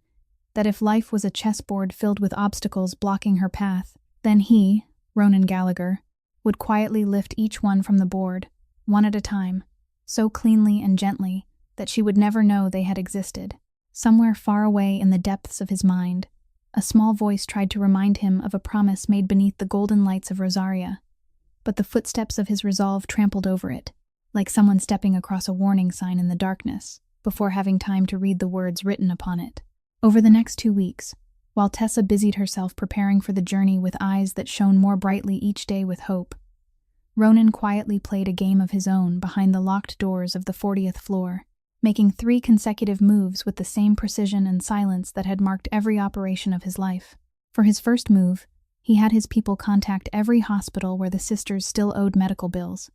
that if life was a chessboard filled with obstacles blocking her path, then he, Ronan Gallagher, would quietly lift each one from the board, one at a time, so cleanly and gently that she would never know they had existed. Somewhere far away in the depths of his mind, a small voice tried to remind him of a promise made beneath the golden lights of Rosaria, but the footsteps of his resolve trampled over it, like someone stepping across a warning sign in the darkness, before having time to read the words written upon it. Over the next 2 weeks, while Tessa busied herself preparing for the journey with eyes that shone more brightly each day with hope, Ronan quietly played a game of his own behind the locked doors of the 40th floor, making 3 consecutive moves with the same precision and silence that had marked every operation of his life. For his first move, he had his people contact every hospital where the sisters still owed medical bills,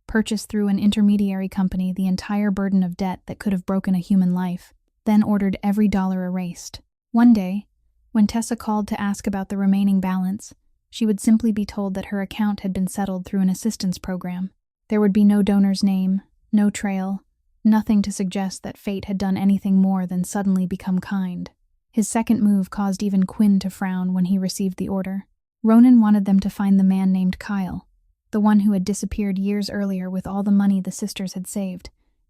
purchase through an intermediary company the entire burden of debt that could have broken a human life, then ordered every dollar erased. One day, when Tessa called to ask about the remaining balance, she would simply be told that her account had been settled through an assistance program. There would be no donor's name, no trail, nothing to suggest that fate had done anything more than suddenly become kind. His second move caused even Quinn to frown when he received the order. Ronan wanted them to find the man named Kyle, the one who had disappeared years earlier with all the money the sisters had saved,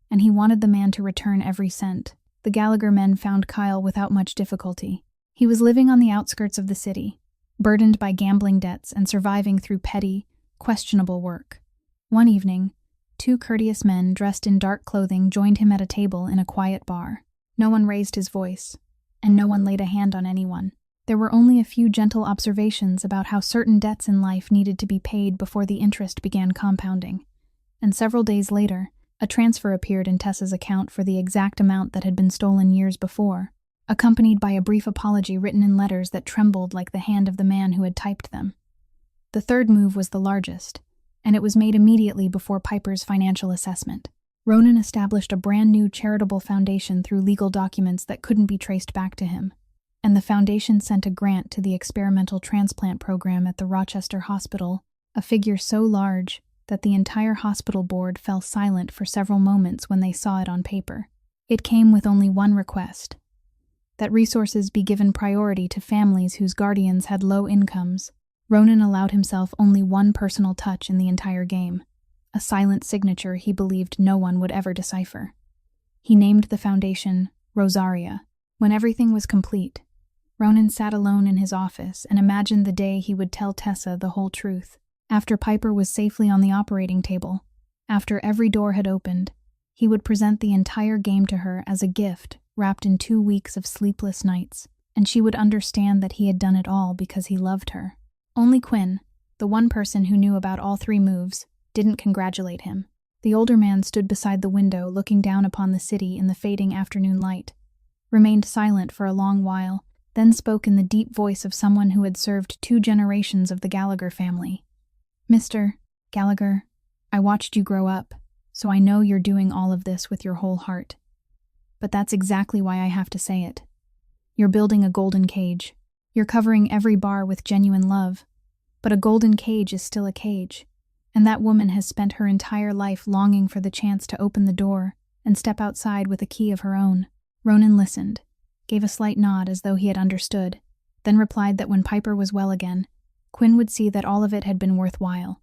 and he wanted the man to return every cent. The Gallagher men found Kyle without much difficulty. He was living on the outskirts of the city, burdened by gambling debts and surviving through petty, questionable work. One evening, 2 courteous men dressed in dark clothing joined him at a table in a quiet bar. No one raised his voice, and no one laid a hand on anyone. There were only a few gentle observations about how certain debts in life needed to be paid before the interest began compounding. And several days later, a transfer appeared in Tessa's account for the exact amount that had been stolen years before, accompanied by a brief apology written in letters that trembled like the hand of the man who had typed them. The third move was the largest, and it was made immediately before Piper's financial assessment. Ronan established a brand new charitable foundation through legal documents that couldn't be traced back to him, and the foundation sent a grant to the experimental transplant program at the Rochester Hospital, a figure so large that the entire hospital board fell silent for several moments when they saw it on paper. It came with only one request: that resources be given priority to families whose guardians had low incomes. Ronan allowed himself only one personal touch in the entire game, a silent signature he believed no one would ever decipher. He named the foundation Rosaria. When everything was complete, Ronan sat alone in his office and imagined the day he would tell Tessa the whole truth. After Piper was safely on the operating table, after every door had opened, he would present the entire game to her as a gift wrapped in 2 weeks of sleepless nights, and she would understand that he had done it all because he loved her. Only Quinn, the one person who knew about all 3 moves, didn't congratulate him. The older man stood beside the window looking down upon the city in the fading afternoon light, remained silent for a long while, then spoke in the deep voice of someone who had served 2 generations of the Gallagher family. "Mr. Gallagher, I watched you grow up, so I know you're doing all of this with your whole heart. But that's exactly why I have to say it. You're building a golden cage. You're covering every bar with genuine love. But a golden cage is still a cage, and that woman has spent her entire life longing for the chance to open the door and step outside with a key of her own." Ronan listened, gave a slight nod as though he had understood, then replied that when Piper was well again, Quinn would see that all of it had been worthwhile.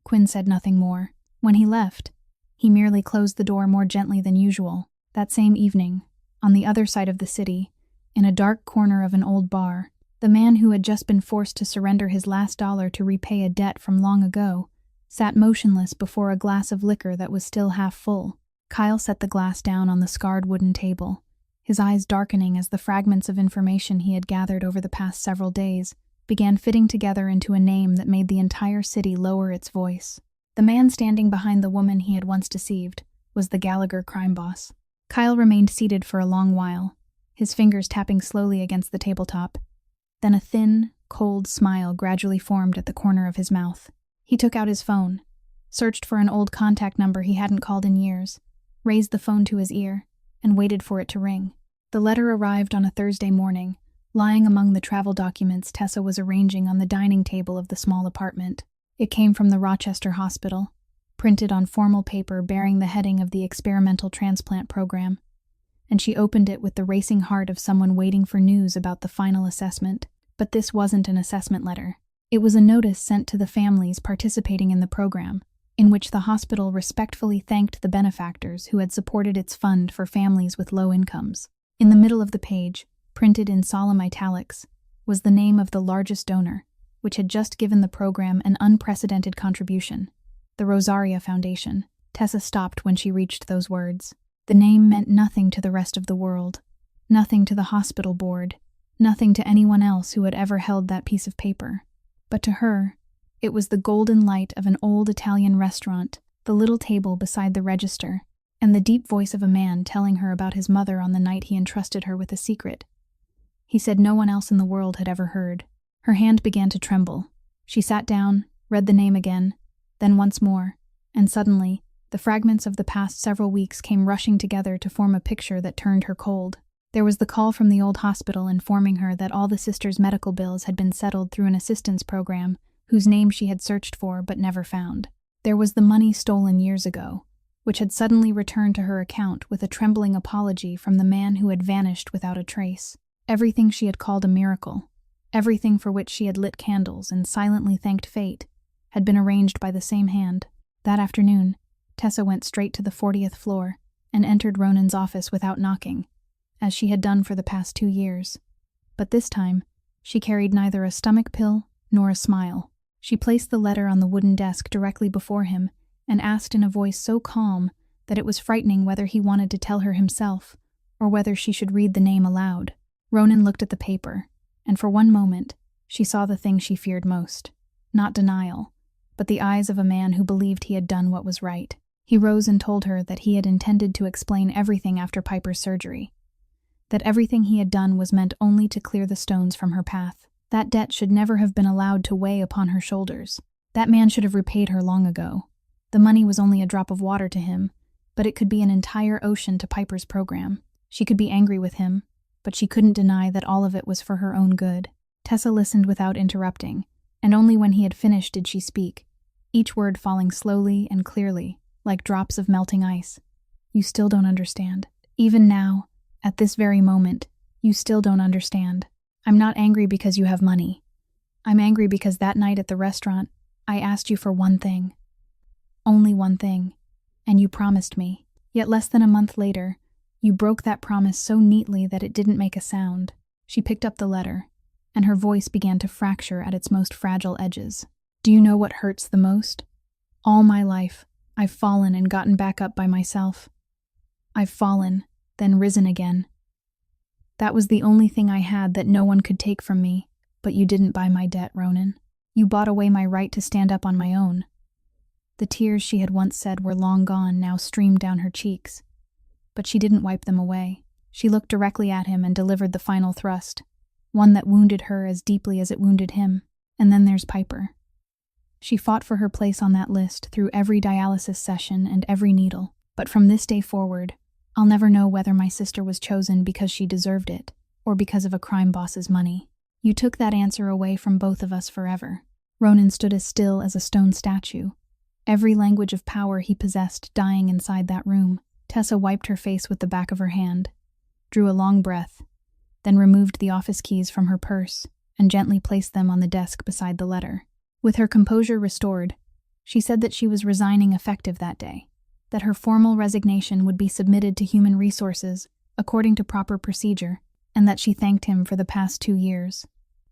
Quinn said nothing more. When he left, he merely closed the door more gently than usual. That same evening, on the other side of the city, in a dark corner of an old bar, the man who had just been forced to surrender his last dollar to repay a debt from long ago sat motionless before a glass of liquor that was still half full. Kyle set the glass down on the scarred wooden table, his eyes darkening as the fragments of information he had gathered over the past several days began fitting together into a name that made the entire city lower its voice. The man standing behind the woman he had once deceived was the Gallagher crime boss. Kyle remained seated for a long while, his fingers tapping slowly against the tabletop. Then a thin, cold smile gradually formed at the corner of his mouth. He took out his phone, searched for an old contact number he hadn't called in years, raised the phone to his ear, and waited for it to ring. The letter arrived on a Thursday morning, Lying among the travel documents Tessa was arranging on the dining table of the small apartment. It came from the Rochester hospital, printed on formal paper bearing the heading of the experimental transplant program, and she opened it with the racing heart of someone waiting for news about the final assessment. But this wasn't an assessment letter. It was a notice sent to the families participating in the program, in which the hospital respectfully thanked the benefactors who had supported its fund for families with low incomes. In the middle of the page, printed in solemn italics, was the name of the largest donor, which had just given the program an unprecedented contribution, the Rosaria Foundation. Tessa stopped when she reached those words. The name meant nothing to the rest of the world, nothing to the hospital board, nothing to anyone else who had ever held that piece of paper. But to her, it was the golden light of an old Italian restaurant, the little table beside the register, and the deep voice of a man telling her about his mother on the night he entrusted her with a secret he said no one else in the world had ever heard. Her hand began to tremble. She sat down, read the name again, then once more, and suddenly, the fragments of the past several weeks came rushing together to form a picture that turned her cold. There was the call from the old hospital informing her that all the sisters' medical bills had been settled through an assistance program whose name she had searched for but never found. There was the money stolen years ago, which had suddenly returned to her account with a trembling apology from the man who had vanished without a trace. Everything she had called a miracle, everything for which she had lit candles and silently thanked fate, had been arranged by the same hand. That afternoon, Tessa went straight to the 40th floor and entered Ronan's office without knocking, as she had done for the past 2 years. But this time, she carried neither a stomach pill nor a smile. She placed the letter on the wooden desk directly before him and asked in a voice so calm that it was frightening whether he wanted to tell her himself or whether she should read the name aloud. Ronan looked at the paper, and for one moment, she saw the thing she feared most. Not denial, but the eyes of a man who believed he had done what was right. He rose and told her that he had intended to explain everything after Piper's surgery, that everything he had done was meant only to clear the stones from her path. That debt should never have been allowed to weigh upon her shoulders. That man should have repaid her long ago. The money was only a drop of water to him, but it could be an entire ocean to Piper's program. She could be angry with him, but she couldn't deny that all of it was for her own good. Tessa listened without interrupting, and only when he had finished did she speak, each word falling slowly and clearly, like drops of melting ice. You still don't understand. Even now, at this very moment, you still don't understand. I'm not angry because you have money. I'm angry because that night at the restaurant, I asked you for one thing. Only one thing. And you promised me. Yet less than a month later, you broke that promise so neatly that it didn't make a sound. She picked up the letter, and her voice began to fracture at its most fragile edges. Do you know what hurts the most? All my life, I've fallen and gotten back up by myself. I've fallen, then risen again. That was the only thing I had that no one could take from me, but you didn't buy my debt, Ronan. You bought away my right to stand up on my own. The tears she had once said were long gone now streamed down her cheeks. But she didn't wipe them away. She looked directly at him and delivered the final thrust, one that wounded her as deeply as it wounded him. And then there's Piper. She fought for her place on that list through every dialysis session and every needle. But from this day forward, I'll never know whether my sister was chosen because she deserved it, or because of a crime boss's money. You took that answer away from both of us forever. Ronan stood as still as a stone statue, every language of power he possessed dying inside that room. Tessa wiped her face with the back of her hand, drew a long breath, then removed the office keys from her purse and gently placed them on the desk beside the letter. With her composure restored, she said that she was resigning effective that day, that her formal resignation would be submitted to Human Resources according to proper procedure, and that she thanked him for the past 2 years.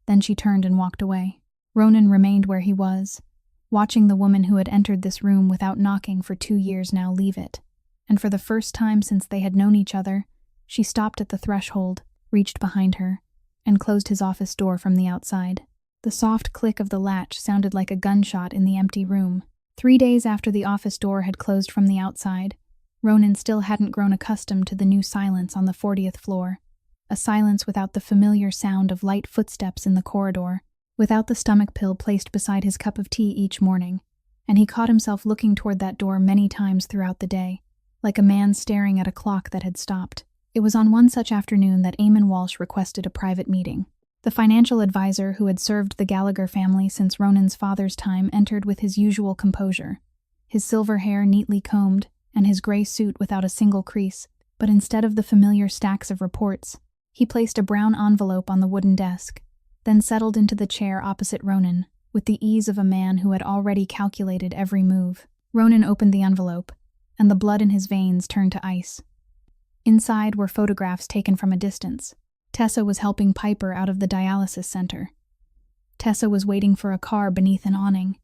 Then she turned and walked away. Ronan remained where he was, watching the woman who had entered this room without knocking for 2 years now leave it. And for the first time since they had known each other, she stopped at the threshold, reached behind her, and closed his office door from the outside. The soft click of the latch sounded like a gunshot in the empty room. 3 days after the office door had closed from the outside, Ronan still hadn't grown accustomed to the new silence on the 40th floor, a silence without the familiar sound of light footsteps in the corridor, without the stomach pill placed beside his cup of tea each morning, and he caught himself looking toward that door many times throughout the day, like a man staring at a clock that had stopped. It was on one such afternoon that Eamon Walsh requested a private meeting. The financial advisor who had served the Gallagher family since Ronan's father's time entered with his usual composure, his silver hair neatly combed and his gray suit without a single crease, but instead of the familiar stacks of reports, he placed a brown envelope on the wooden desk, then settled into the chair opposite Ronan, with the ease of a man who had already calculated every move. Ronan opened the envelope, and the blood in his veins turned to ice. Inside were photographs taken from a distance. Tessa was helping Piper out of the dialysis center. Tessa was waiting for a car beneath an awning.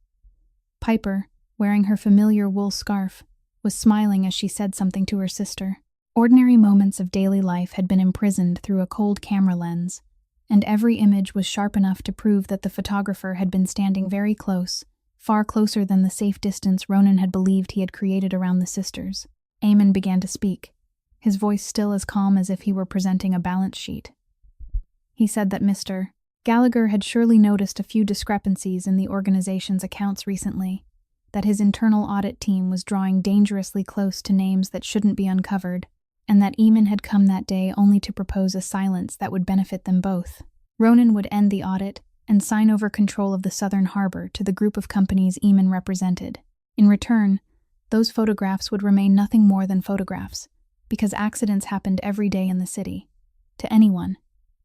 Piper, wearing her familiar wool scarf, was smiling as she said something to her sister. Ordinary moments of daily life had been imprisoned through a cold camera lens, and every image was sharp enough to prove that the photographer had been standing very close, far closer than the safe distance Ronan had believed he had created around the sisters. Eamon began to speak, his voice still as calm as if he were presenting a balance sheet. He said that Mr. Gallagher had surely noticed a few discrepancies in the organization's accounts recently, that his internal audit team was drawing dangerously close to names that shouldn't be uncovered, and that Eamon had come that day only to propose a silence that would benefit them both. Ronan would end the audit and sign over control of the Southern Harbor to the group of companies Eamon represented. In return, those photographs would remain nothing more than photographs, because accidents happened every day in the city. To anyone,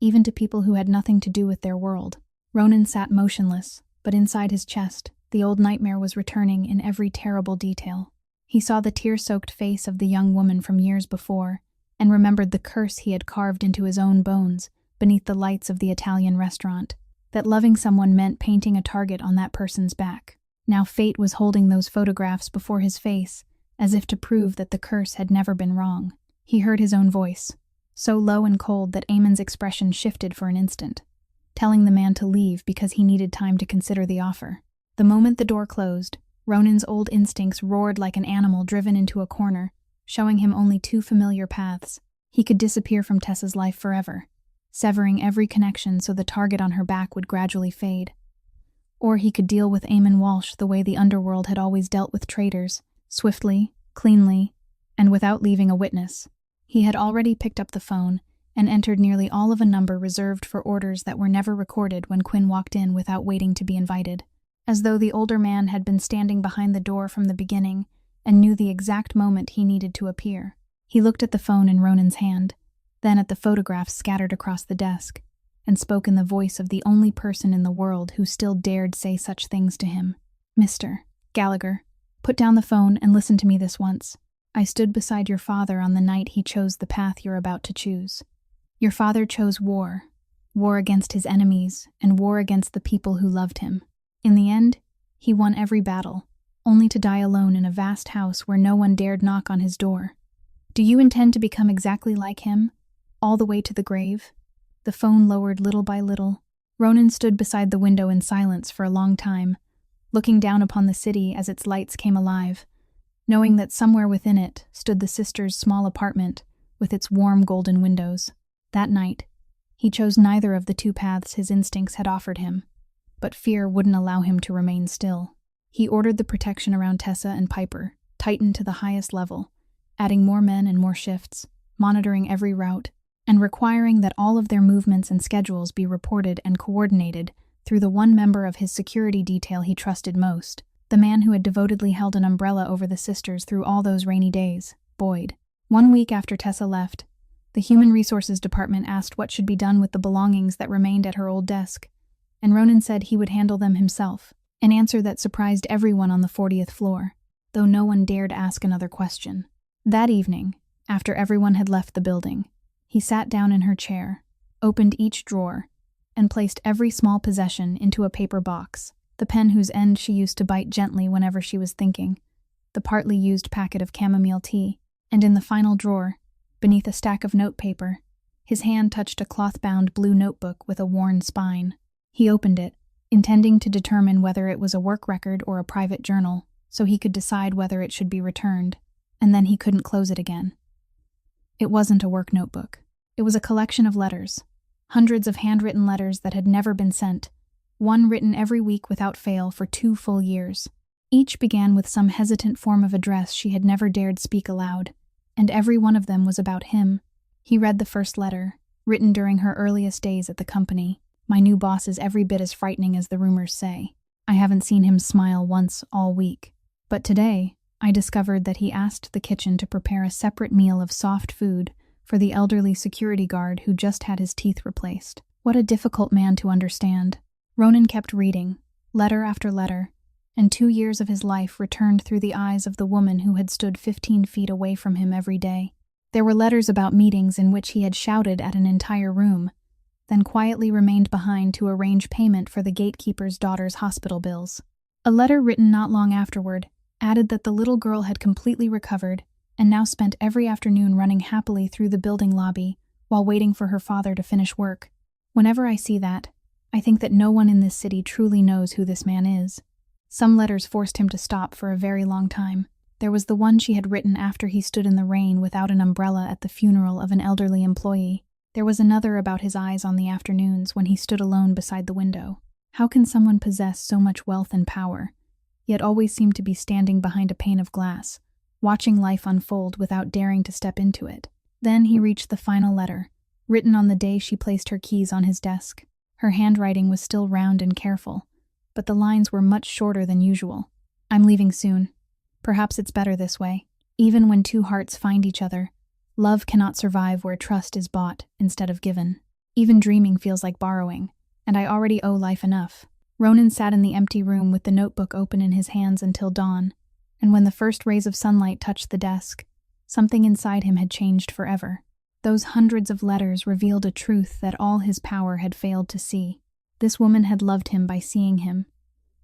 even to people who had nothing to do with their world. Ronan sat motionless, but inside his chest, the old nightmare was returning in every terrible detail. He saw the tear-soaked face of the young woman from years before, and remembered the curse he had carved into his own bones beneath the lights of the Italian restaurant, that loving someone meant painting a target on that person's back. Now fate was holding those photographs before his face, as if to prove that the curse had never been wrong. He heard his own voice, so low and cold that Eamon's expression shifted for an instant, telling the man to leave because he needed time to consider the offer. The moment the door closed, Ronan's old instincts roared like an animal driven into a corner, showing him only two familiar paths. He could disappear from Tessa's life forever, severing every connection so the target on her back would gradually fade. Or he could deal with Eamon Walsh the way the underworld had always dealt with traitors, swiftly, cleanly, and without leaving a witness. He had already picked up the phone and entered nearly all of a number reserved for orders that were never recorded when Quinn walked in without waiting to be invited, as though the older man had been standing behind the door from the beginning and knew the exact moment he needed to appear. He looked at the phone in Ronan's hand, then at the photographs scattered across the desk, and spoke in the voice of the only person in the world who still dared say such things to him. "Mr. Gallagher, put down the phone and listen to me this once. I stood beside your father on the night he chose the path you're about to choose. Your father chose war against his enemies, and war against the people who loved him. In the end, he won every battle, only to die alone in a vast house where no one dared knock on his door. Do you intend to become exactly like him, all the way to the grave?" The phone lowered little by little. Ronan stood beside the window in silence for a long time, looking down upon the city as its lights came alive, knowing that somewhere within it stood the sisters' small apartment with its warm golden windows. That night, he chose neither of the two paths his instincts had offered him, but fear wouldn't allow him to remain still. He ordered the protection around Tessa and Piper tightened to the highest level, adding more men and more shifts, monitoring every route, and requiring that all of their movements and schedules be reported and coordinated through the one member of his security detail he trusted most, the man who had devotedly held an umbrella over the sisters through all those rainy days, Boyd. 1 week after Tessa left, the Human Resources Department asked what should be done with the belongings that remained at her old desk, and Ronan said he would handle them himself, an answer that surprised everyone on the 40th floor, though no one dared ask another question. That evening, after everyone had left the building, he sat down in her chair, opened each drawer, and placed every small possession into a paper box, the pen whose end she used to bite gently whenever she was thinking, the partly used packet of chamomile tea, and in the final drawer, beneath a stack of notepaper, his hand touched a cloth-bound blue notebook with a worn spine. He opened it, intending to determine whether it was a work record or a private journal, so he could decide whether it should be returned, and then he couldn't close it again. It wasn't a work notebook. It was a collection of letters, hundreds of handwritten letters that had never been sent, one written every week without fail for 2 full years. Each began with some hesitant form of address she had never dared speak aloud, and every one of them was about him. He read the first letter, written during her earliest days at the company. My new boss is every bit as frightening as the rumors say. I haven't seen him smile once all week. But today, I discovered that he asked the kitchen to prepare a separate meal of soft food for the elderly security guard who just had his teeth replaced. What a difficult man to understand. Ronan kept reading, letter after letter, and 2 years of his life returned through the eyes of the woman who had stood 15 feet away from him every day. There were letters about meetings in which he had shouted at an entire room, then quietly remained behind to arrange payment for the gatekeeper's daughter's hospital bills. A letter written not long afterward added that the little girl had completely recovered and now spent every afternoon running happily through the building lobby while waiting for her father to finish work. Whenever I see that, I think that no one in this city truly knows who this man is. Some letters forced him to stop for a very long time. There was the one she had written after he stood in the rain without an umbrella at the funeral of an elderly employee. There was another about his eyes on the afternoons when he stood alone beside the window. How can someone possess so much wealth and power, yet always seem to be standing behind a pane of glass, watching life unfold without daring to step into it? Then he reached the final letter, written on the day she placed her keys on his desk. Her handwriting was still round and careful, but the lines were much shorter than usual. I'm leaving soon. Perhaps it's better this way. Even when two hearts find each other, love cannot survive where trust is bought instead of given. Even dreaming feels like borrowing, and I already owe life enough. Ronan sat in the empty room with the notebook open in his hands until dawn, and when the first rays of sunlight touched the desk, something inside him had changed forever. Those hundreds of letters revealed a truth that all his power had failed to see. This woman had loved him by seeing him,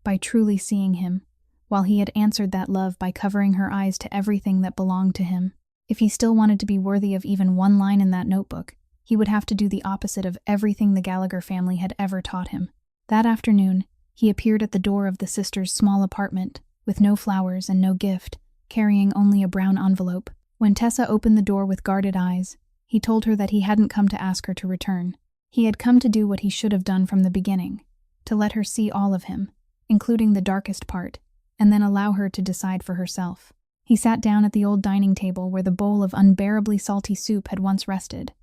by truly seeing him, while he had answered that love by covering her eyes to everything that belonged to him. If he still wanted to be worthy of even one line in that notebook, he would have to do the opposite of everything the Gallagher family had ever taught him. That afternoon, he appeared at the door of the sisters' small apartment, with no flowers and no gift, carrying only a brown envelope. When Tessa opened the door with guarded eyes, he told her that he hadn't come to ask her to return. He had come to do what he should have done from the beginning, to let her see all of him, including the darkest part, and then allow her to decide for herself. He sat down at the old dining table where the bowl of unbearably salty soup had once rested,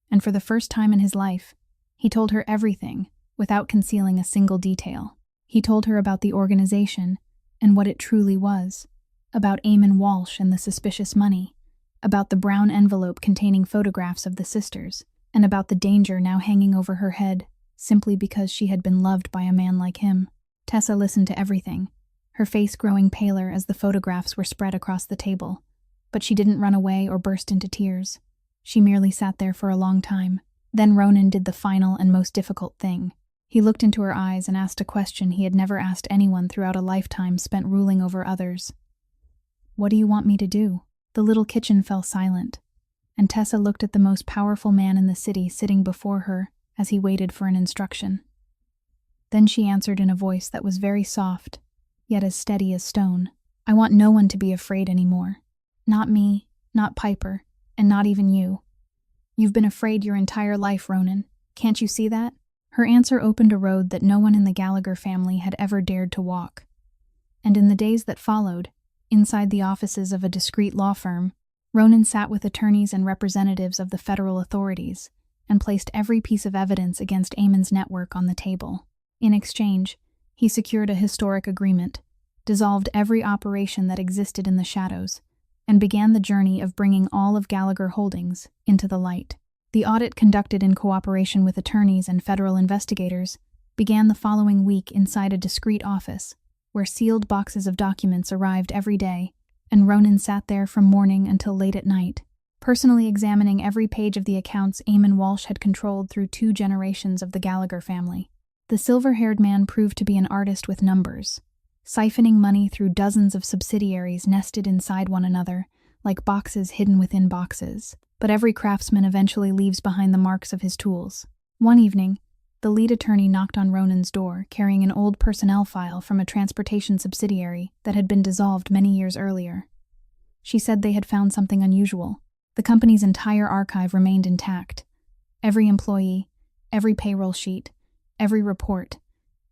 and for the first time in his life, he told her everything, without concealing a single detail. He told her about the organization and what it truly was, about Eamon Walsh and the suspicious money, about the brown envelope containing photographs of the sisters, and about the danger now hanging over her head simply because she had been loved by a man like him. Tessa listened to everything, her face growing paler as the photographs were spread across the table, but she didn't run away or burst into tears. She merely sat there for a long time. Then Ronan did the final and most difficult thing. He looked into her eyes and asked a question he had never asked anyone throughout a lifetime spent ruling over others. "What do you want me to do?" The little kitchen fell silent, and Tessa looked at the most powerful man in the city sitting before her as he waited for an instruction. Then she answered in a voice that was very soft, yet as steady as stone. "I want no one to be afraid anymore. Not me, not Piper, and not even you. You've been afraid your entire life, Ronan. Can't you see that?" Her answer opened a road that no one in the Gallagher family had ever dared to walk. And in the days that followed, inside the offices of a discreet law firm, Ronan sat with attorneys and representatives of the federal authorities and placed every piece of evidence against Eamon's network on the table. In exchange, he secured a historic agreement, dissolved every operation that existed in the shadows, and began the journey of bringing all of Gallagher Holdings into the light. The audit, conducted in cooperation with attorneys and federal investigators, began the following week inside a discreet office, where sealed boxes of documents arrived every day, and Ronan sat there from morning until late at night, personally examining every page of the accounts Eamon Walsh had controlled through 2 generations of the Gallagher family. The silver-haired man proved to be an artist with numbers, siphoning money through dozens of subsidiaries nested inside one another, like boxes hidden within boxes. But every craftsman eventually leaves behind the marks of his tools. One evening, the lead attorney knocked on Ronan's door, carrying an old personnel file from a transportation subsidiary that had been dissolved many years earlier. She said they had found something unusual. The company's entire archive remained intact. Every employee, every payroll sheet, every report,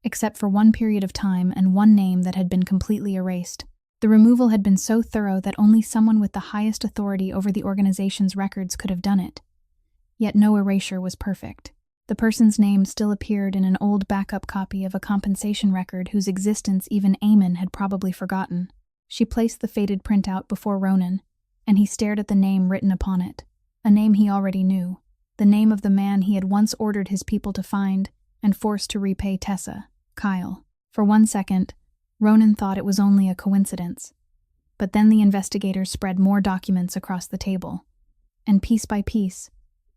except for one period of time and one name that had been completely erased. The removal had been so thorough that only someone with the highest authority over the organization's records could have done it. yet no erasure was perfect. The person's name still appeared in an old backup copy of a compensation record whose existence even Eamon had probably forgotten. She placed the faded printout before Ronan, and he stared at the name written upon it, a name he already knew, the name of the man he had once ordered his people to find and forced to repay Tessa, Kyle. For 1 second, Ronan thought it was only a coincidence. But then the investigators spread more documents across the table, and piece by piece,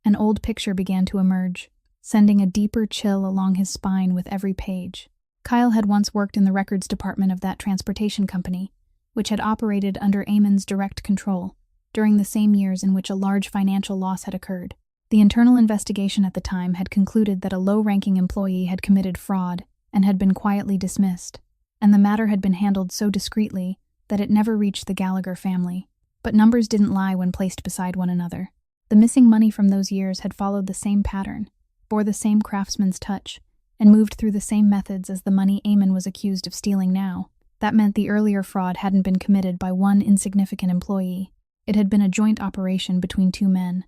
an old picture began to emerge, sending a deeper chill along his spine with every page. Kyle had once worked in the records department of that transportation company, which had operated under Eamon's direct control during the same years in which a large financial loss had occurred. The internal investigation at the time had concluded that a low-ranking employee had committed fraud and had been quietly dismissed, and the matter had been handled so discreetly that it never reached the Gallagher family. But numbers didn't lie when placed beside one another. The missing money from those years had followed the same pattern, bore the same craftsman's touch, and moved through the same methods as the money Eamon was accused of stealing now. That meant the earlier fraud hadn't been committed by one insignificant employee. It had been a joint operation between 2 men,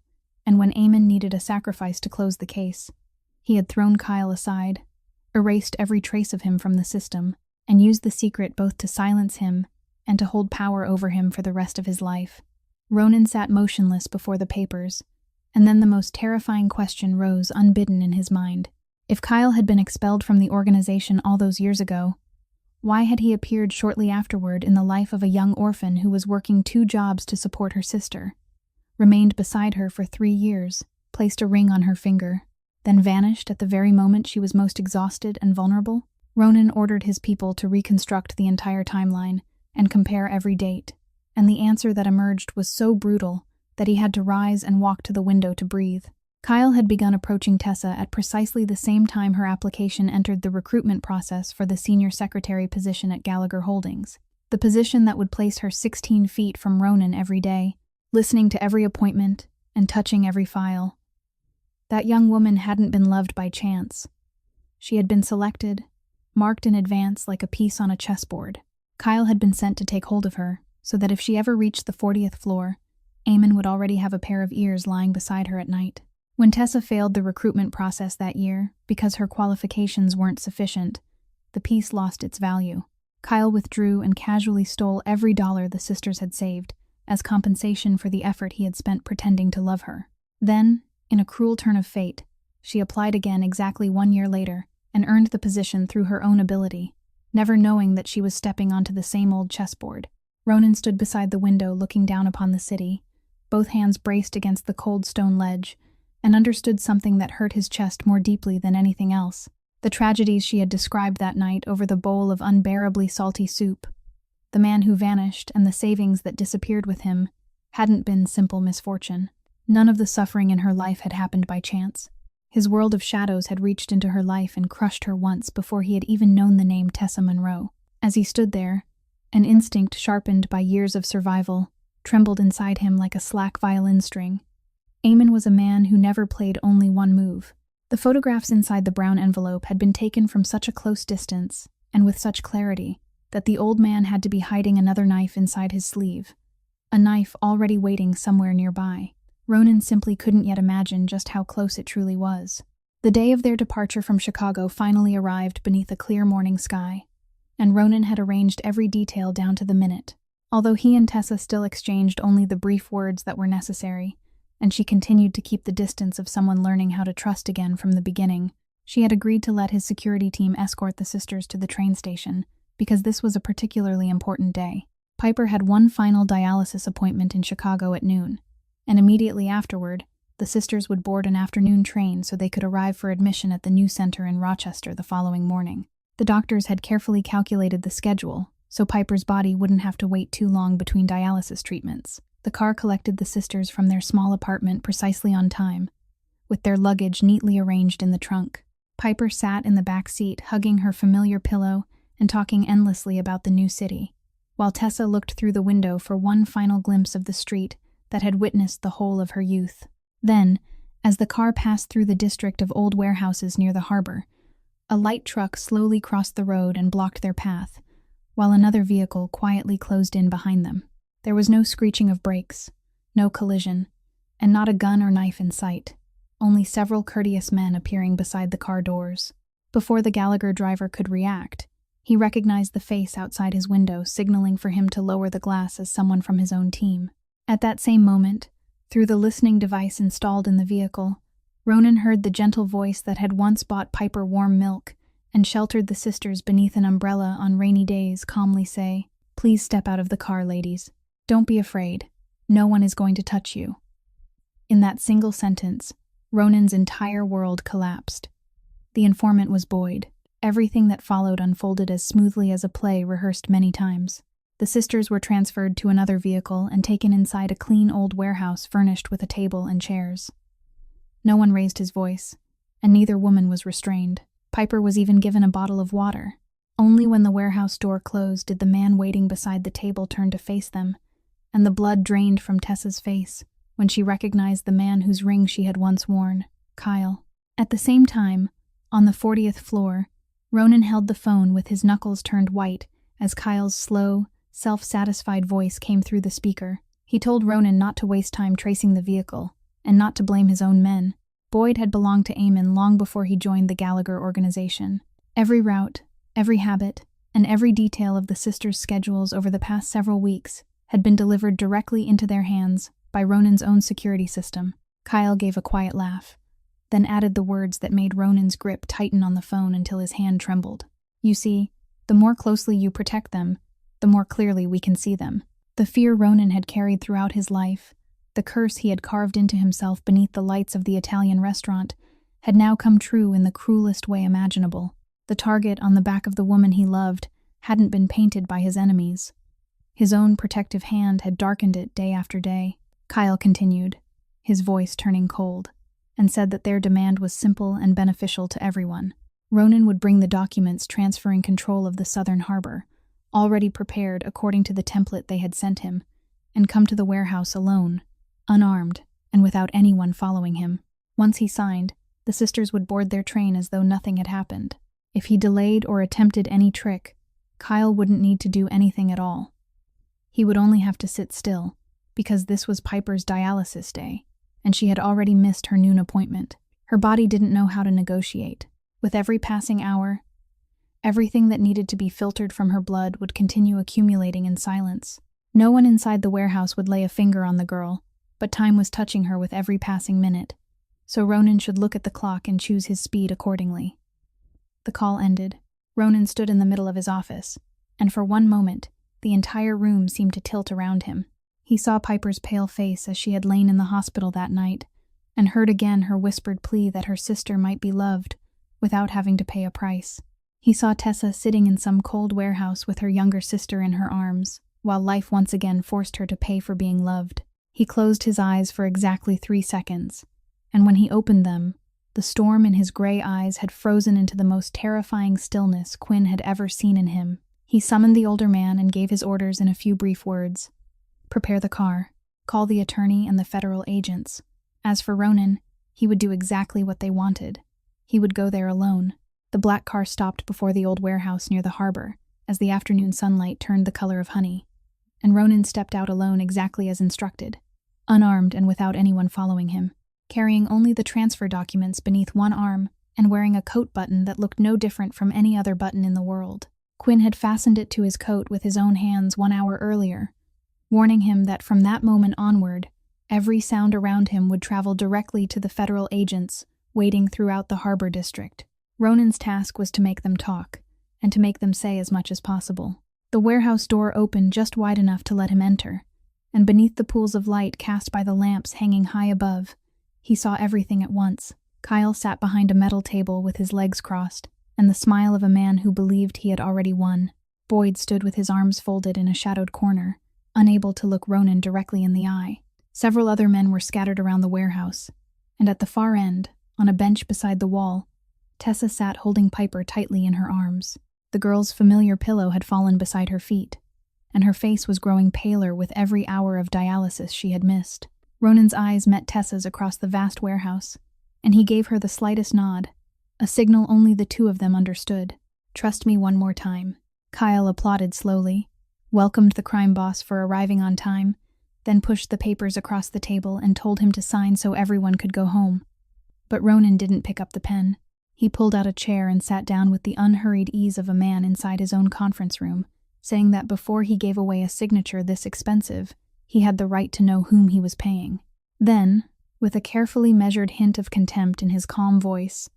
and when Eamon needed a sacrifice to close the case, he had thrown Kyle aside, erased every trace of him from the system, and used the secret both to silence him and to hold power over him for the rest of his life. Ronan sat motionless before the papers, and then the most terrifying question rose unbidden in his mind. If Kyle had been expelled from the organization all those years ago, why had he appeared shortly afterward in the life of a young orphan who was working 2 jobs to support her sister, remained beside her for 3 years, placed a ring on her finger, then vanished at the very moment she was most exhausted and vulnerable? Ronan ordered his people to reconstruct the entire timeline and compare every date, and the answer that emerged was so brutal that he had to rise and walk to the window to breathe. Kyle had begun approaching Tessa at precisely the same time her application entered the recruitment process for the senior secretary position at Gallagher Holdings, the position that would place her 16 feet from Ronan every day, listening to every appointment and touching every file. That young woman hadn't been loved by chance. She had been selected, marked in advance like a piece on a chessboard. Kyle had been sent to take hold of her, so that if she ever reached the 40th floor, Eamon would already have a pair of ears lying beside her at night. When Tessa failed the recruitment process that year because her qualifications weren't sufficient, the piece lost its value. Kyle withdrew and casually stole every dollar the sisters had saved as compensation for the effort he had spent pretending to love her. Then, in a cruel turn of fate, she applied again exactly 1 year later and earned the position through her own ability, never knowing that she was stepping onto the same old chessboard. Ronan stood beside the window looking down upon the city, both hands braced against the cold stone ledge, and understood something that hurt his chest more deeply than anything else. The tragedies she had described that night over the bowl of unbearably salty soup, the man who vanished and the savings that disappeared with him, hadn't been simple misfortune. None of the suffering in her life had happened by chance. His world of shadows had reached into her life and crushed her once before he had even known the name Tessa Monroe. As he stood there, an instinct sharpened by years of survival trembled inside him like a slack violin string. Eamon was a man who never played only one move. The photographs inside the brown envelope had been taken from such a close distance and with such clarity that the old man had to be hiding another knife inside his sleeve, a knife already waiting somewhere nearby. Ronan simply couldn't yet imagine just how close it truly was. The day of their departure from Chicago finally arrived beneath a clear morning sky, and Ronan had arranged every detail down to the minute. Although he and Tessa still exchanged only the brief words that were necessary, and she continued to keep the distance of someone learning how to trust again from the beginning, she had agreed to let his security team escort the sisters to the train station, because this was a particularly important day. Piper had one final dialysis appointment in Chicago at noon, and immediately afterward, the sisters would board an afternoon train so they could arrive for admission at the new center in Rochester the following morning. The doctors had carefully calculated the schedule, so Piper's body wouldn't have to wait too long between dialysis treatments. The car collected the sisters from their small apartment precisely on time, with their luggage neatly arranged in the trunk. Piper sat in the back seat, hugging her familiar pillow and talking endlessly about the new city, while Tessa looked through the window for one final glimpse of the street that had witnessed the whole of her youth. Then, as the car passed through the district of old warehouses near the harbor, a light truck slowly crossed the road and blocked their path, while another vehicle quietly closed in behind them. There was no screeching of brakes, no collision, and not a gun or knife in sight. only several courteous men appearing beside the car doors. Before the Gallagher driver could react, he recognized the face outside his window, signaling for him to lower the glass as someone from his own team. At that same moment, through the listening device installed in the vehicle, Ronan heard the gentle voice that had once bought Piper warm milk and sheltered the sisters beneath an umbrella on rainy days calmly say, "Please step out of the car, ladies. Don't be afraid. No one is going to touch you." In that single sentence, Ronan's entire world collapsed. The informant was Boyd. Everything that followed unfolded as smoothly as a play rehearsed many times. The sisters were transferred to another vehicle and taken inside a clean old warehouse furnished with a table and chairs. No one raised his voice, and neither woman was restrained. Piper was even given a bottle of water. Only when the warehouse door closed did the man waiting beside the table turn to face them, and the blood drained from Tessa's face when she recognized the man whose ring she had once worn, Kyle. At the same time, on the 40th floor, Ronan held the phone with his knuckles turned white as Kyle's slow, self-satisfied voice came through the speaker. He told Ronan not to waste time tracing the vehicle, and not to blame his own men. Boyd had belonged to Eamon long before he joined the Gallagher organization. Every route, every habit, and every detail of the sisters' schedules over the past several weeks had been delivered directly into their hands by Ronan's own security system. Kyle gave a quiet laugh, then added the words that made Ronan's grip tighten on the phone until his hand trembled. "You see, the more closely you protect them, the more clearly we can see them." The fear Ronan had carried throughout his life, the curse he had carved into himself beneath the lights of the Italian restaurant, had now come true in the cruelest way imaginable. The target on the back of the woman he loved hadn't been painted by his enemies. His own protective hand had darkened it day after day. Kyle continued, his voice turning cold, and said that their demand was simple and beneficial to everyone. Ronan would bring the documents transferring control of the southern harbor, already prepared according to the template they had sent him, and come to the warehouse alone, unarmed, and without anyone following him. Once he signed, the sisters would board their train as though nothing had happened. If he delayed or attempted any trick, Kyle wouldn't need to do anything at all. He would only have to sit still, because this was Piper's dialysis day, and she had already missed her noon appointment. Her body didn't know how to negotiate. With every passing hour, everything that needed to be filtered from her blood would continue accumulating in silence. No one inside the warehouse would lay a finger on the girl, but time was touching her with every passing minute, so Ronan should look at the clock and choose his speed accordingly. The call ended. Ronan stood in the middle of his office, and for one moment, the entire room seemed to tilt around him. He saw Piper's pale face as she had lain in the hospital that night, and heard again her whispered plea that her sister might be loved without having to pay a price. He saw Tessa sitting in some cold warehouse with her younger sister in her arms, while life once again forced her to pay for being loved. He closed his eyes for exactly 3 seconds, and when he opened them, the storm in his gray eyes had frozen into the most terrifying stillness Quinn had ever seen in him. He summoned the older man and gave his orders in a few brief words. Prepare the car. Call the attorney and the federal agents. As for Ronan, he would do exactly what they wanted. He would go there alone. The black car stopped before the old warehouse near the harbor, as the afternoon sunlight turned the color of honey, and Ronan stepped out alone exactly as instructed, unarmed and without anyone following him, carrying only the transfer documents beneath one arm and wearing a coat button that looked no different from any other button in the world. Quinn had fastened it to his coat with his own hands 1 hour earlier, warning him that from that moment onward, every sound around him would travel directly to the federal agents waiting throughout the harbor district. Ronan's task was to make them talk, and to make them say as much as possible. The warehouse door opened just wide enough to let him enter, and beneath the pools of light cast by the lamps hanging high above, he saw everything at once. Kyle sat behind a metal table with his legs crossed, and the smile of a man who believed he had already won. Boyd stood with his arms folded in a shadowed corner, unable to look Ronan directly in the eye. Several other men were scattered around the warehouse, and at the far end, on a bench beside the wall, Tessa sat holding Piper tightly in her arms. The girl's familiar pillow had fallen beside her feet, and her face was growing paler with every hour of dialysis she had missed. Ronan's eyes met Tessa's across the vast warehouse, and he gave her the slightest nod, a signal only the two of them understood. "Trust me one more time." Kyle applauded slowly, welcomed the crime boss for arriving on time, then pushed the papers across the table and told him to sign so everyone could go home. But Ronan didn't pick up the pen. He pulled out a chair and sat down with the unhurried ease of a man inside his own conference room, saying that before he gave away a signature this expensive, he had the right to know whom he was paying. Then, with a carefully measured hint of contempt in his calm voice,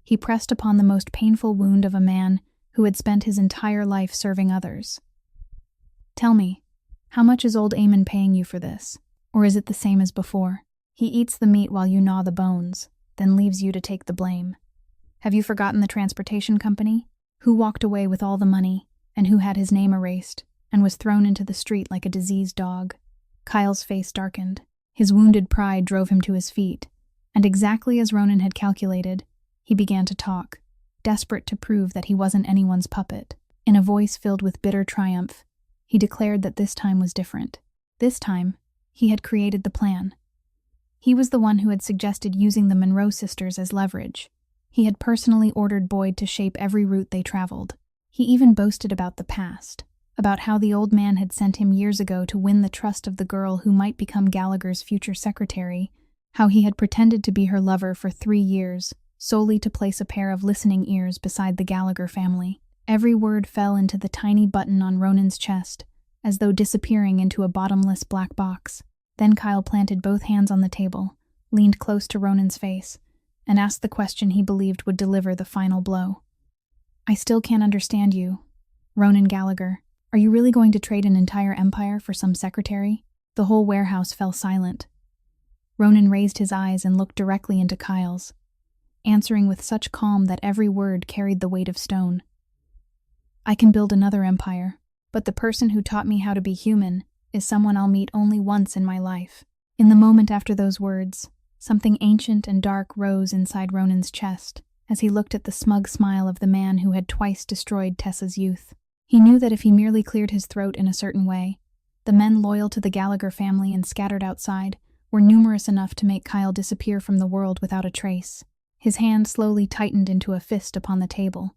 he pressed upon the most painful wound of a man who had spent his entire life serving others. "Tell me, how much is old Eamon paying you for this? Or is it the same as before? He eats the meat while you gnaw the bones, then leaves you to take the blame. Have you forgotten the transportation company? Who walked away with all the money, and who had his name erased, and was thrown into the street like a diseased dog?" Kyle's face darkened. His wounded pride drove him to his feet, and exactly as Ronan had calculated, he began to talk, desperate to prove that he wasn't anyone's puppet. In a voice filled with bitter triumph, he declared that this time was different. This time, he had created the plan. He was the one who had suggested using the Monroe sisters as leverage. He had personally ordered Boyd to shape every route they traveled. He even boasted about the past, about how the old man had sent him years ago to win the trust of the girl who might become Gallagher's future secretary, how he had pretended to be her lover for 3 years, solely to place a pair of listening ears beside the Gallagher family. Every word fell into the tiny button on Ronan's chest, as though disappearing into a bottomless black box. Then Kyle planted both hands on the table, leaned close to Ronan's face, and asked the question he believed would deliver the final blow. "I still can't understand you, Ronan Gallagher. Are you really going to trade an entire empire for some secretary?" The whole warehouse fell silent. Ronan raised his eyes and looked directly into Kyle's, answering with such calm that every word carried the weight of stone. "I can build another empire, but the person who taught me how to be human is someone I'll meet only once in my life." In the moment after those words, something ancient and dark rose inside Ronan's chest as he looked at the smug smile of the man who had twice destroyed Tessa's youth. He knew that if he merely cleared his throat in a certain way, the men loyal to the Gallagher family and scattered outside were numerous enough to make Kyle disappear from the world without a trace. His hand slowly tightened into a fist upon the table,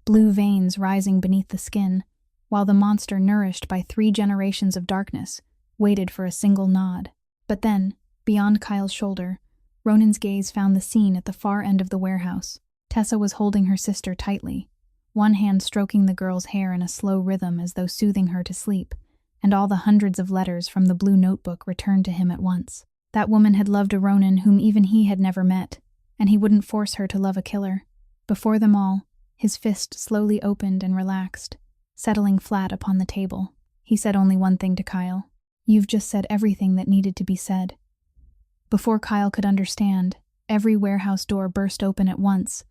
blue veins rising beneath the skin, while the monster, nourished by 3 generations of darkness, waited for a single nod. But then, beyond Kyle's shoulder, Ronan's gaze found the scene at the far end of the warehouse. Tessa was holding her sister tightly, one hand stroking the girl's hair in a slow rhythm as though soothing her to sleep, and all the hundreds of letters from the blue notebook returned to him at once. That woman had loved a Ronan whom even he had never met, and he wouldn't force her to love a killer. Before them all, his fist slowly opened and relaxed, settling flat upon the table. He said only one thing to Kyle. "You've just said everything that needed to be said." Before Kyle could understand, every warehouse door burst open at once,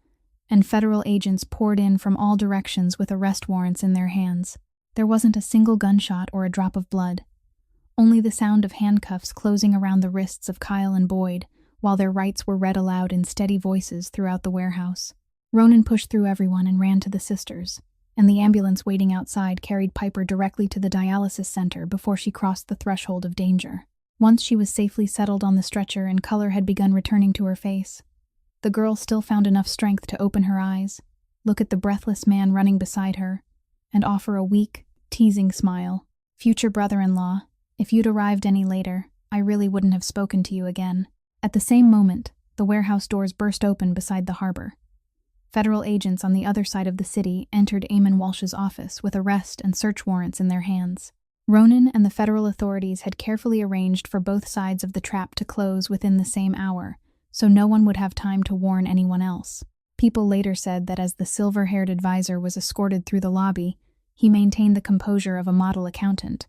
and federal agents poured in from all directions with arrest warrants in their hands. There wasn't a single gunshot or a drop of blood, only the sound of handcuffs closing around the wrists of Kyle and Boyd, while their rights were read aloud in steady voices throughout the warehouse. Ronan pushed through everyone and ran to the sisters, and the ambulance waiting outside carried Piper directly to the dialysis center before she crossed the threshold of danger. Once she was safely settled on the stretcher and color had begun returning to her face, the girl still found enough strength to open her eyes, look at the breathless man running beside her, and offer a weak, teasing smile. "Future brother-in-law, if you'd arrived any later, I really wouldn't have spoken to you again." At the same moment, the warehouse doors burst open beside the harbor. Federal agents on the other side of the city entered Eamon Walsh's office with arrest and search warrants in their hands. Ronan and the federal authorities had carefully arranged for both sides of the trap to close within the same hour, so no one would have time to warn anyone else. People later said that as the silver-haired advisor was escorted through the lobby, he maintained the composure of a model accountant,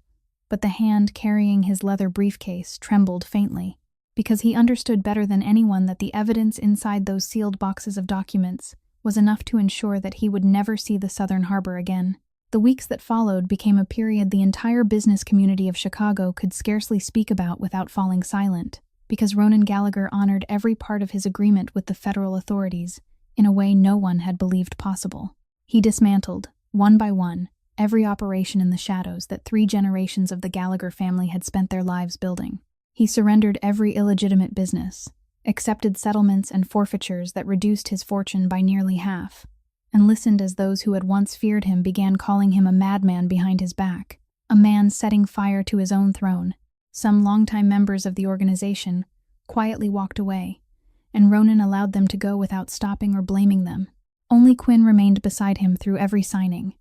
but the hand carrying his leather briefcase trembled faintly, because he understood better than anyone that the evidence inside those sealed boxes of documents was enough to ensure that he would never see the Southern Harbor again. The weeks that followed became a period the entire business community of Chicago could scarcely speak about without falling silent, because Ronan Gallagher honored every part of his agreement with the federal authorities in a way no one had believed possible. He dismantled, one by one, every operation in the shadows that 3 generations of the Gallagher family had spent their lives building. He surrendered every illegitimate business, accepted settlements and forfeitures that reduced his fortune by nearly half, and listened as those who had once feared him began calling him a madman behind his back, a man setting fire to his own throne. Some longtime members of the organization quietly walked away, and Ronan allowed them to go without stopping or blaming them. Only Quinn remained beside him through every signing,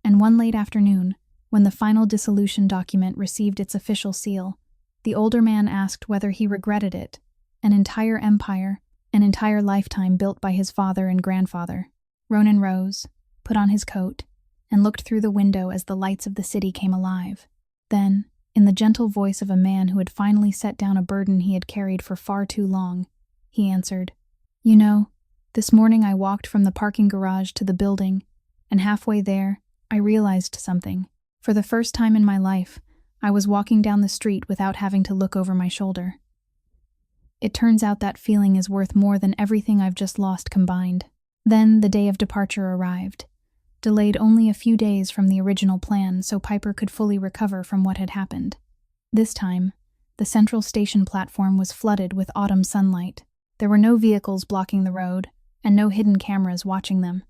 and one late afternoon, when the final dissolution document received its official seal, the older man asked whether he regretted it. An entire empire, an entire lifetime built by his father and grandfather. Ronan rose, put on his coat, and looked through the window as the lights of the city came alive. Then, in the gentle voice of a man who had finally set down a burden he had carried for far too long, he answered, "You know, this morning I walked from the parking garage to the building, and halfway there, I realized something. For the first time in my life, I was walking down the street without having to look over my shoulder. It turns out that feeling is worth more than everything I've just lost combined." Then the day of departure arrived, delayed only a few days from the original plan so Piper could fully recover from what had happened. This time, the central station platform was flooded with autumn sunlight. There were no vehicles blocking the road, and no hidden cameras watching them.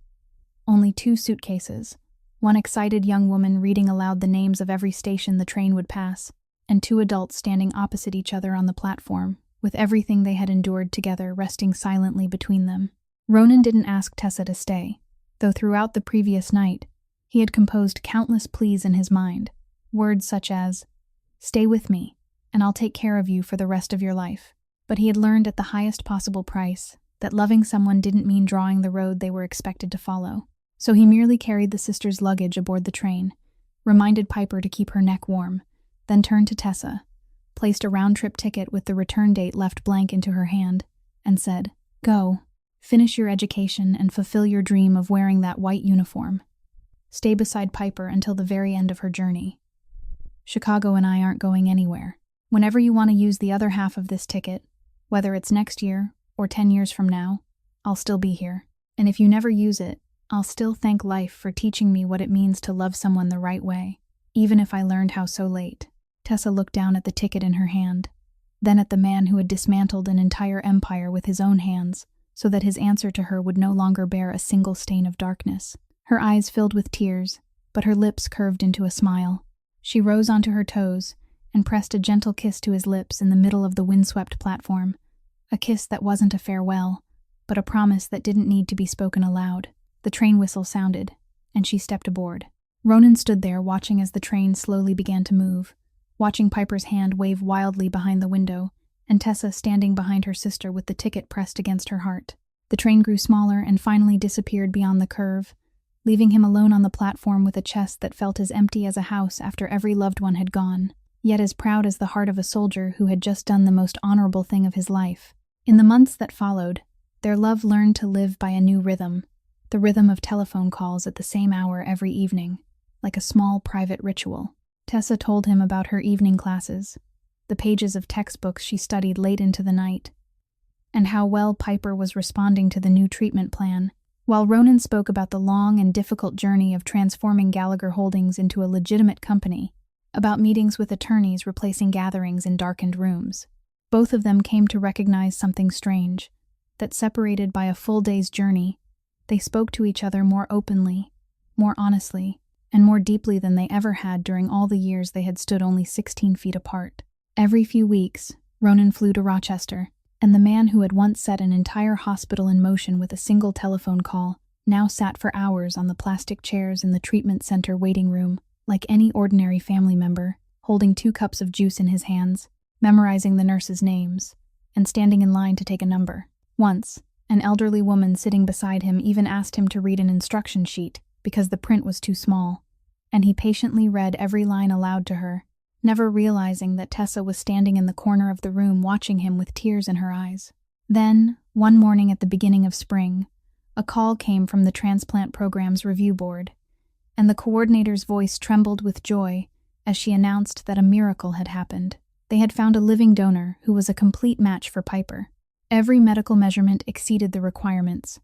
Only 2 suitcases, one excited young woman reading aloud the names of every station the train would pass, and 2 adults standing opposite each other on the platform, with everything they had endured together resting silently between them. Ronan didn't ask Tessa to stay, though throughout the previous night, he had composed countless pleas in his mind, words such as, "Stay with me, and I'll take care of you for the rest of your life." But he had learned at the highest possible price that loving someone didn't mean drawing the road they were expected to follow. So he merely carried the sisters' luggage aboard the train, reminded Piper to keep her neck warm, then turned to Tessa, placed a round-trip ticket with the return date left blank into her hand, and said, "Go. Finish your education and fulfill your dream of wearing that white uniform. Stay beside Piper until the very end of her journey. Chicago and I aren't going anywhere. Whenever you want to use the other half of this ticket, whether it's next year or 10 years from now, I'll still be here. And if you never use it, I'll still thank life for teaching me what it means to love someone the right way, even if I learned how so late." Tessa looked down at the ticket in her hand, then at the man who had dismantled an entire empire with his own hands, so that his answer to her would no longer bear a single stain of darkness. Her eyes filled with tears, but her lips curved into a smile. She rose onto her toes and pressed a gentle kiss to his lips in the middle of the windswept platform, a kiss that wasn't a farewell, but a promise that didn't need to be spoken aloud. The train whistle sounded, and she stepped aboard. Ronan stood there watching as the train slowly began to move, watching Piper's hand wave wildly behind the window, and Tessa standing behind her sister with the ticket pressed against her heart. The train grew smaller and finally disappeared beyond the curve, leaving him alone on the platform with a chest that felt as empty as a house after every loved one had gone, yet as proud as the heart of a soldier who had just done the most honorable thing of his life. In the months that followed, their love learned to live by a new rhythm, the rhythm of telephone calls at the same hour every evening, like a small private ritual. Tessa told him about her evening classes, the pages of textbooks she studied late into the night, and how well Piper was responding to the new treatment plan, while Ronan spoke about the long and difficult journey of transforming Gallagher Holdings into a legitimate company, about meetings with attorneys replacing gatherings in darkened rooms. Both of them came to recognize something strange, that separated by a full day's journey, they spoke to each other more openly, more honestly, and more deeply than they ever had during all the years they had stood only 16 feet apart. Every few weeks, Ronan flew to Rochester, and the man who had once set an entire hospital in motion with a single telephone call now sat for hours on the plastic chairs in the treatment center waiting room, like any ordinary family member, holding 2 cups of juice in his hands, memorizing the nurses' names, and standing in line to take a number. Once, an elderly woman sitting beside him even asked him to read an instruction sheet because the print was too small, and he patiently read every line aloud to her, never realizing that Tessa was standing in the corner of the room watching him with tears in her eyes. Then, one morning at the beginning of spring, a call came from the transplant program's review board, and the coordinator's voice trembled with joy as she announced that a miracle had happened. They had found a living donor who was a complete match for Piper. Every medical measurement exceeded the requirements,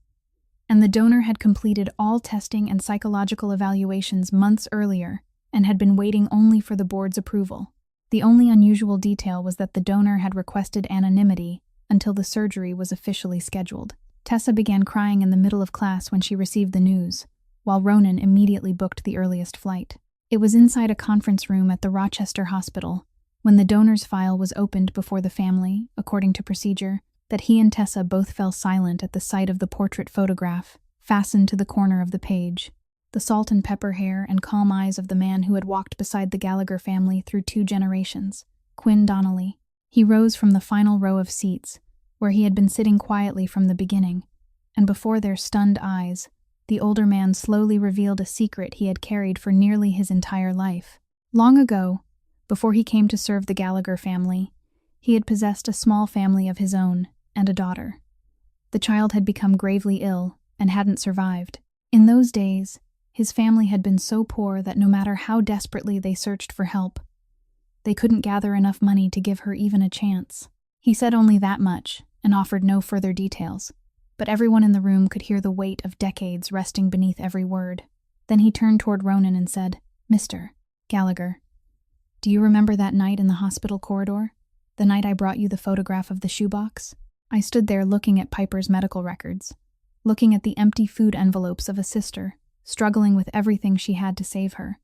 and the donor had completed all testing and psychological evaluations months earlier and had been waiting only for the board's approval. The only unusual detail was that the donor had requested anonymity until the surgery was officially scheduled. Tessa began crying in the middle of class when she received the news, while Ronan immediately booked the earliest flight. It was inside a conference room at the Rochester Hospital when the donor's file was opened before the family, according to procedure, that he and Tessa both fell silent at the sight of the portrait photograph, fastened to the corner of the page. The salt and pepper hair and calm eyes of the man who had walked beside the Gallagher family through 2 generations, Quinn Donnelly. He rose from the final row of seats, where he had been sitting quietly from the beginning, and before their stunned eyes, the older man slowly revealed a secret he had carried for nearly his entire life. Long ago, before he came to serve the Gallagher family, he had possessed a small family of his own and a daughter. The child had become gravely ill and hadn't survived. In those days, his family had been so poor that no matter how desperately they searched for help, they couldn't gather enough money to give her even a chance. He said only that much and offered no further details, but everyone in the room could hear the weight of decades resting beneath every word. Then he turned toward Ronan and said, "Mr. Gallagher, do you remember that night in the hospital corridor? The night I brought you the photograph of the shoebox?" I stood there looking at Piper's medical records, looking at the empty food envelopes of a sister, struggling with everything she had to save her.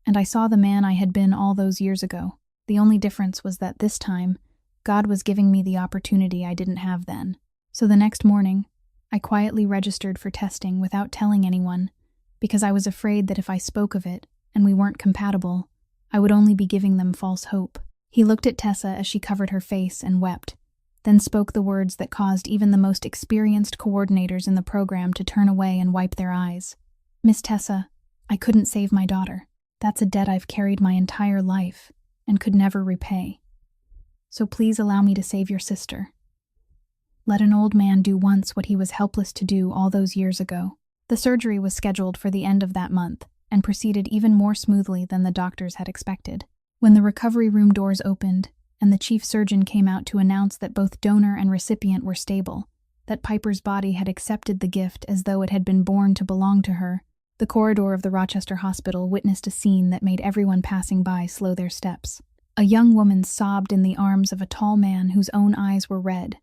And I saw the man I had been all those years ago. The only difference was that this time, God was giving me the opportunity I didn't have then. So the next morning, I quietly registered for testing without telling anyone, because I was afraid that if I spoke of it, and we weren't compatible, I would only be giving them false hope. He looked at Tessa as she covered her face and wept, then spoke the words that caused even the most experienced coordinators in the program to turn away and wipe their eyes. "Miss Tessa, I couldn't save my daughter. That's a debt I've carried my entire life and could never repay. So please allow me to save your sister. Let an old man do once what he was helpless to do all those years ago." The surgery was scheduled for the end of that month and proceeded even more smoothly than the doctors had expected. When the recovery room doors opened and the chief surgeon came out to announce that both donor and recipient were stable, that Piper's body had accepted the gift as though it had been born to belong to her, the corridor of the Rochester hospital witnessed a scene that made everyone passing by slow their steps. A young woman sobbed in the arms of a tall man whose own eyes were red,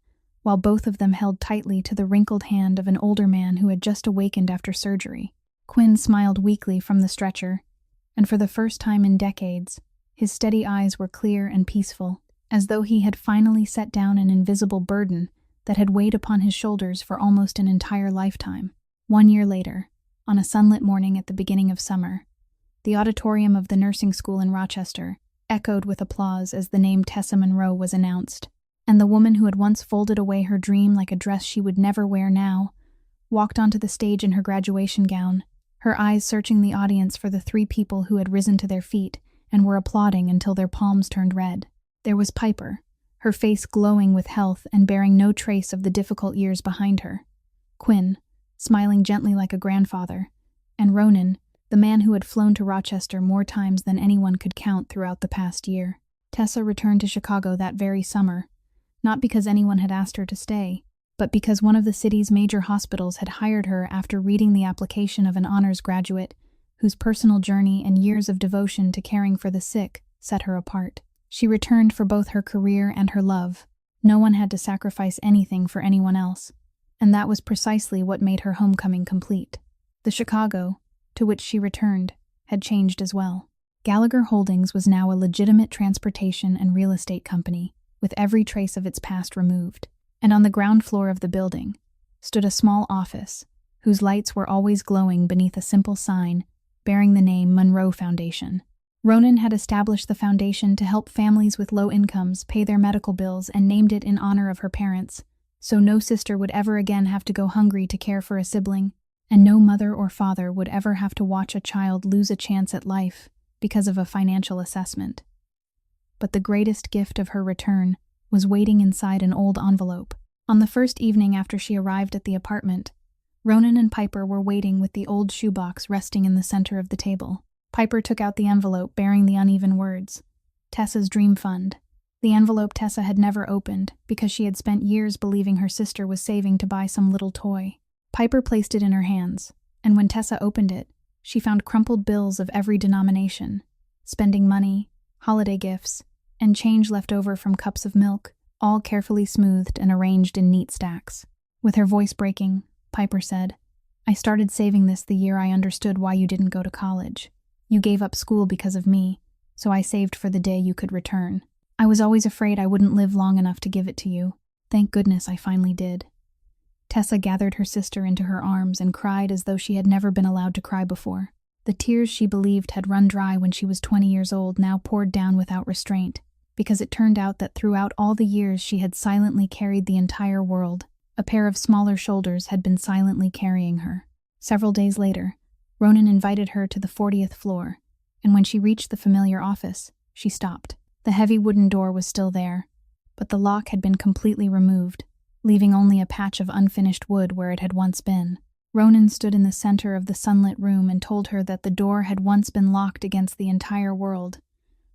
while both of them held tightly to the wrinkled hand of an older man who had just awakened after surgery. Quinn smiled weakly from the stretcher, and for the first time in decades, his steady eyes were clear and peaceful, as though he had finally set down an invisible burden that had weighed upon his shoulders for almost an entire lifetime. 1 year later, on a sunlit morning at the beginning of summer, the auditorium of the nursing school in Rochester echoed with applause as the name Tessa Monroe was announced, and the woman who had once folded away her dream like a dress she would never wear now walked onto the stage in her graduation gown, her eyes searching the audience for the 3 people who had risen to their feet and were applauding until their palms turned red. There was Piper, her face glowing with health and bearing no trace of the difficult years behind her. Quinn, smiling gently like a grandfather, and Ronan, the man who had flown to Rochester more times than anyone could count throughout the past year. Tessa returned to Chicago that very summer, not because anyone had asked her to stay, but because one of the city's major hospitals had hired her after reading the application of an honors graduate whose personal journey and years of devotion to caring for the sick set her apart. She returned for both her career and her love. No one had to sacrifice anything for anyone else, and that was precisely what made her homecoming complete. The Chicago, to which she returned, had changed as well. Gallagher Holdings was now a legitimate transportation and real estate company, with every trace of its past removed. And on the ground floor of the building stood a small office, whose lights were always glowing beneath a simple sign bearing the name Monroe Foundation. Ronan had established the foundation to help families with low incomes pay their medical bills and named it in honor of her parents, so no sister would ever again have to go hungry to care for a sibling, and no mother or father would ever have to watch a child lose a chance at life because of a financial assessment. But the greatest gift of her return was waiting inside an old envelope. On the first evening after she arrived at the apartment, Ronan and Piper were waiting with the old shoebox resting in the center of the table. Piper took out the envelope bearing the uneven words, "Tessa's Dream Fund." The envelope Tessa had never opened because she had spent years believing her sister was saving to buy some little toy. Piper placed it in her hands, and when Tessa opened it, she found crumpled bills of every denomination, spending money, holiday gifts, and change left over from cups of milk, all carefully smoothed and arranged in neat stacks. With her voice breaking, Piper said, "I started saving this the year I understood why you didn't go to college. You gave up school because of me, so I saved for the day you could return. I was always afraid I wouldn't live long enough to give it to you. Thank goodness I finally did. Tessa gathered her sister into her arms and cried as though she had never been allowed to cry before. The tears she believed had run dry when she was 20 years old now poured down without restraint, because it turned out that throughout all the years she had silently carried the entire world, a pair of smaller shoulders had been silently carrying her. Several days later, Ronan invited her to the 40th floor, and when she reached the familiar office, she stopped. The heavy wooden door was still there, but the lock had been completely removed, leaving only a patch of unfinished wood where it had once been. Ronan stood in the center of the sunlit room and told her that the door had once been locked against the entire world,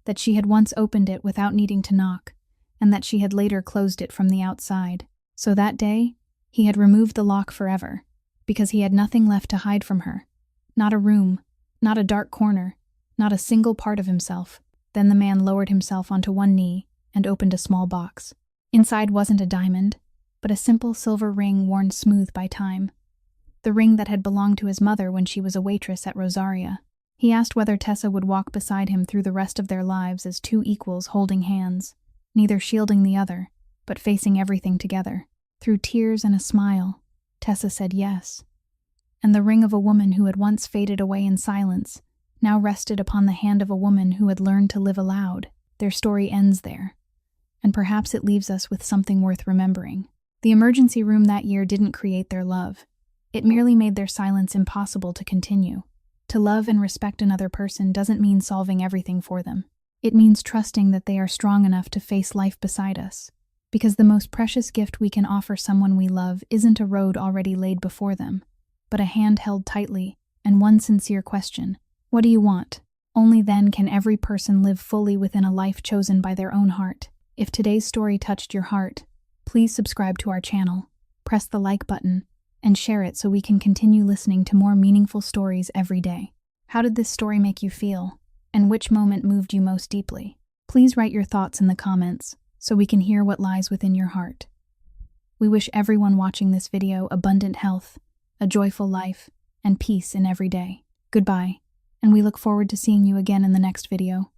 that she had once opened it without needing to knock, and that she had later closed it from the outside. So that day, he had removed the lock forever, because he had nothing left to hide from her. Not a room, not a dark corner, not a single part of himself. Then the man lowered himself onto one knee and opened a small box. Inside wasn't a diamond, but a simple silver ring worn smooth by time. The ring that had belonged to his mother when she was a waitress at Rosaria. He asked whether Tessa would walk beside him through the rest of their lives as two equals holding hands, neither shielding the other, but facing everything together. Through tears and a smile, Tessa said yes. And the ring of a woman who had once faded away in silence now rested upon the hand of a woman who had learned to live aloud. Their story ends there, and perhaps it leaves us with something worth remembering. The emergency room that year didn't create their love. It merely made their silence impossible to continue. To love and respect another person doesn't mean solving everything for them. It means trusting that they are strong enough to face life beside us. Because the most precious gift we can offer someone we love isn't a road already laid before them, but a hand held tightly and one sincere question. What do you want? Only then can every person live fully within a life chosen by their own heart. If today's story touched your heart, please subscribe to our channel, press the like button, and share it so we can continue listening to more meaningful stories every day. How did this story make you feel? And which moment moved you most deeply? Please write your thoughts in the comments so we can hear what lies within your heart. We wish everyone watching this video abundant health, a joyful life, and peace in every day. Goodbye, and we look forward to seeing you again in the next video.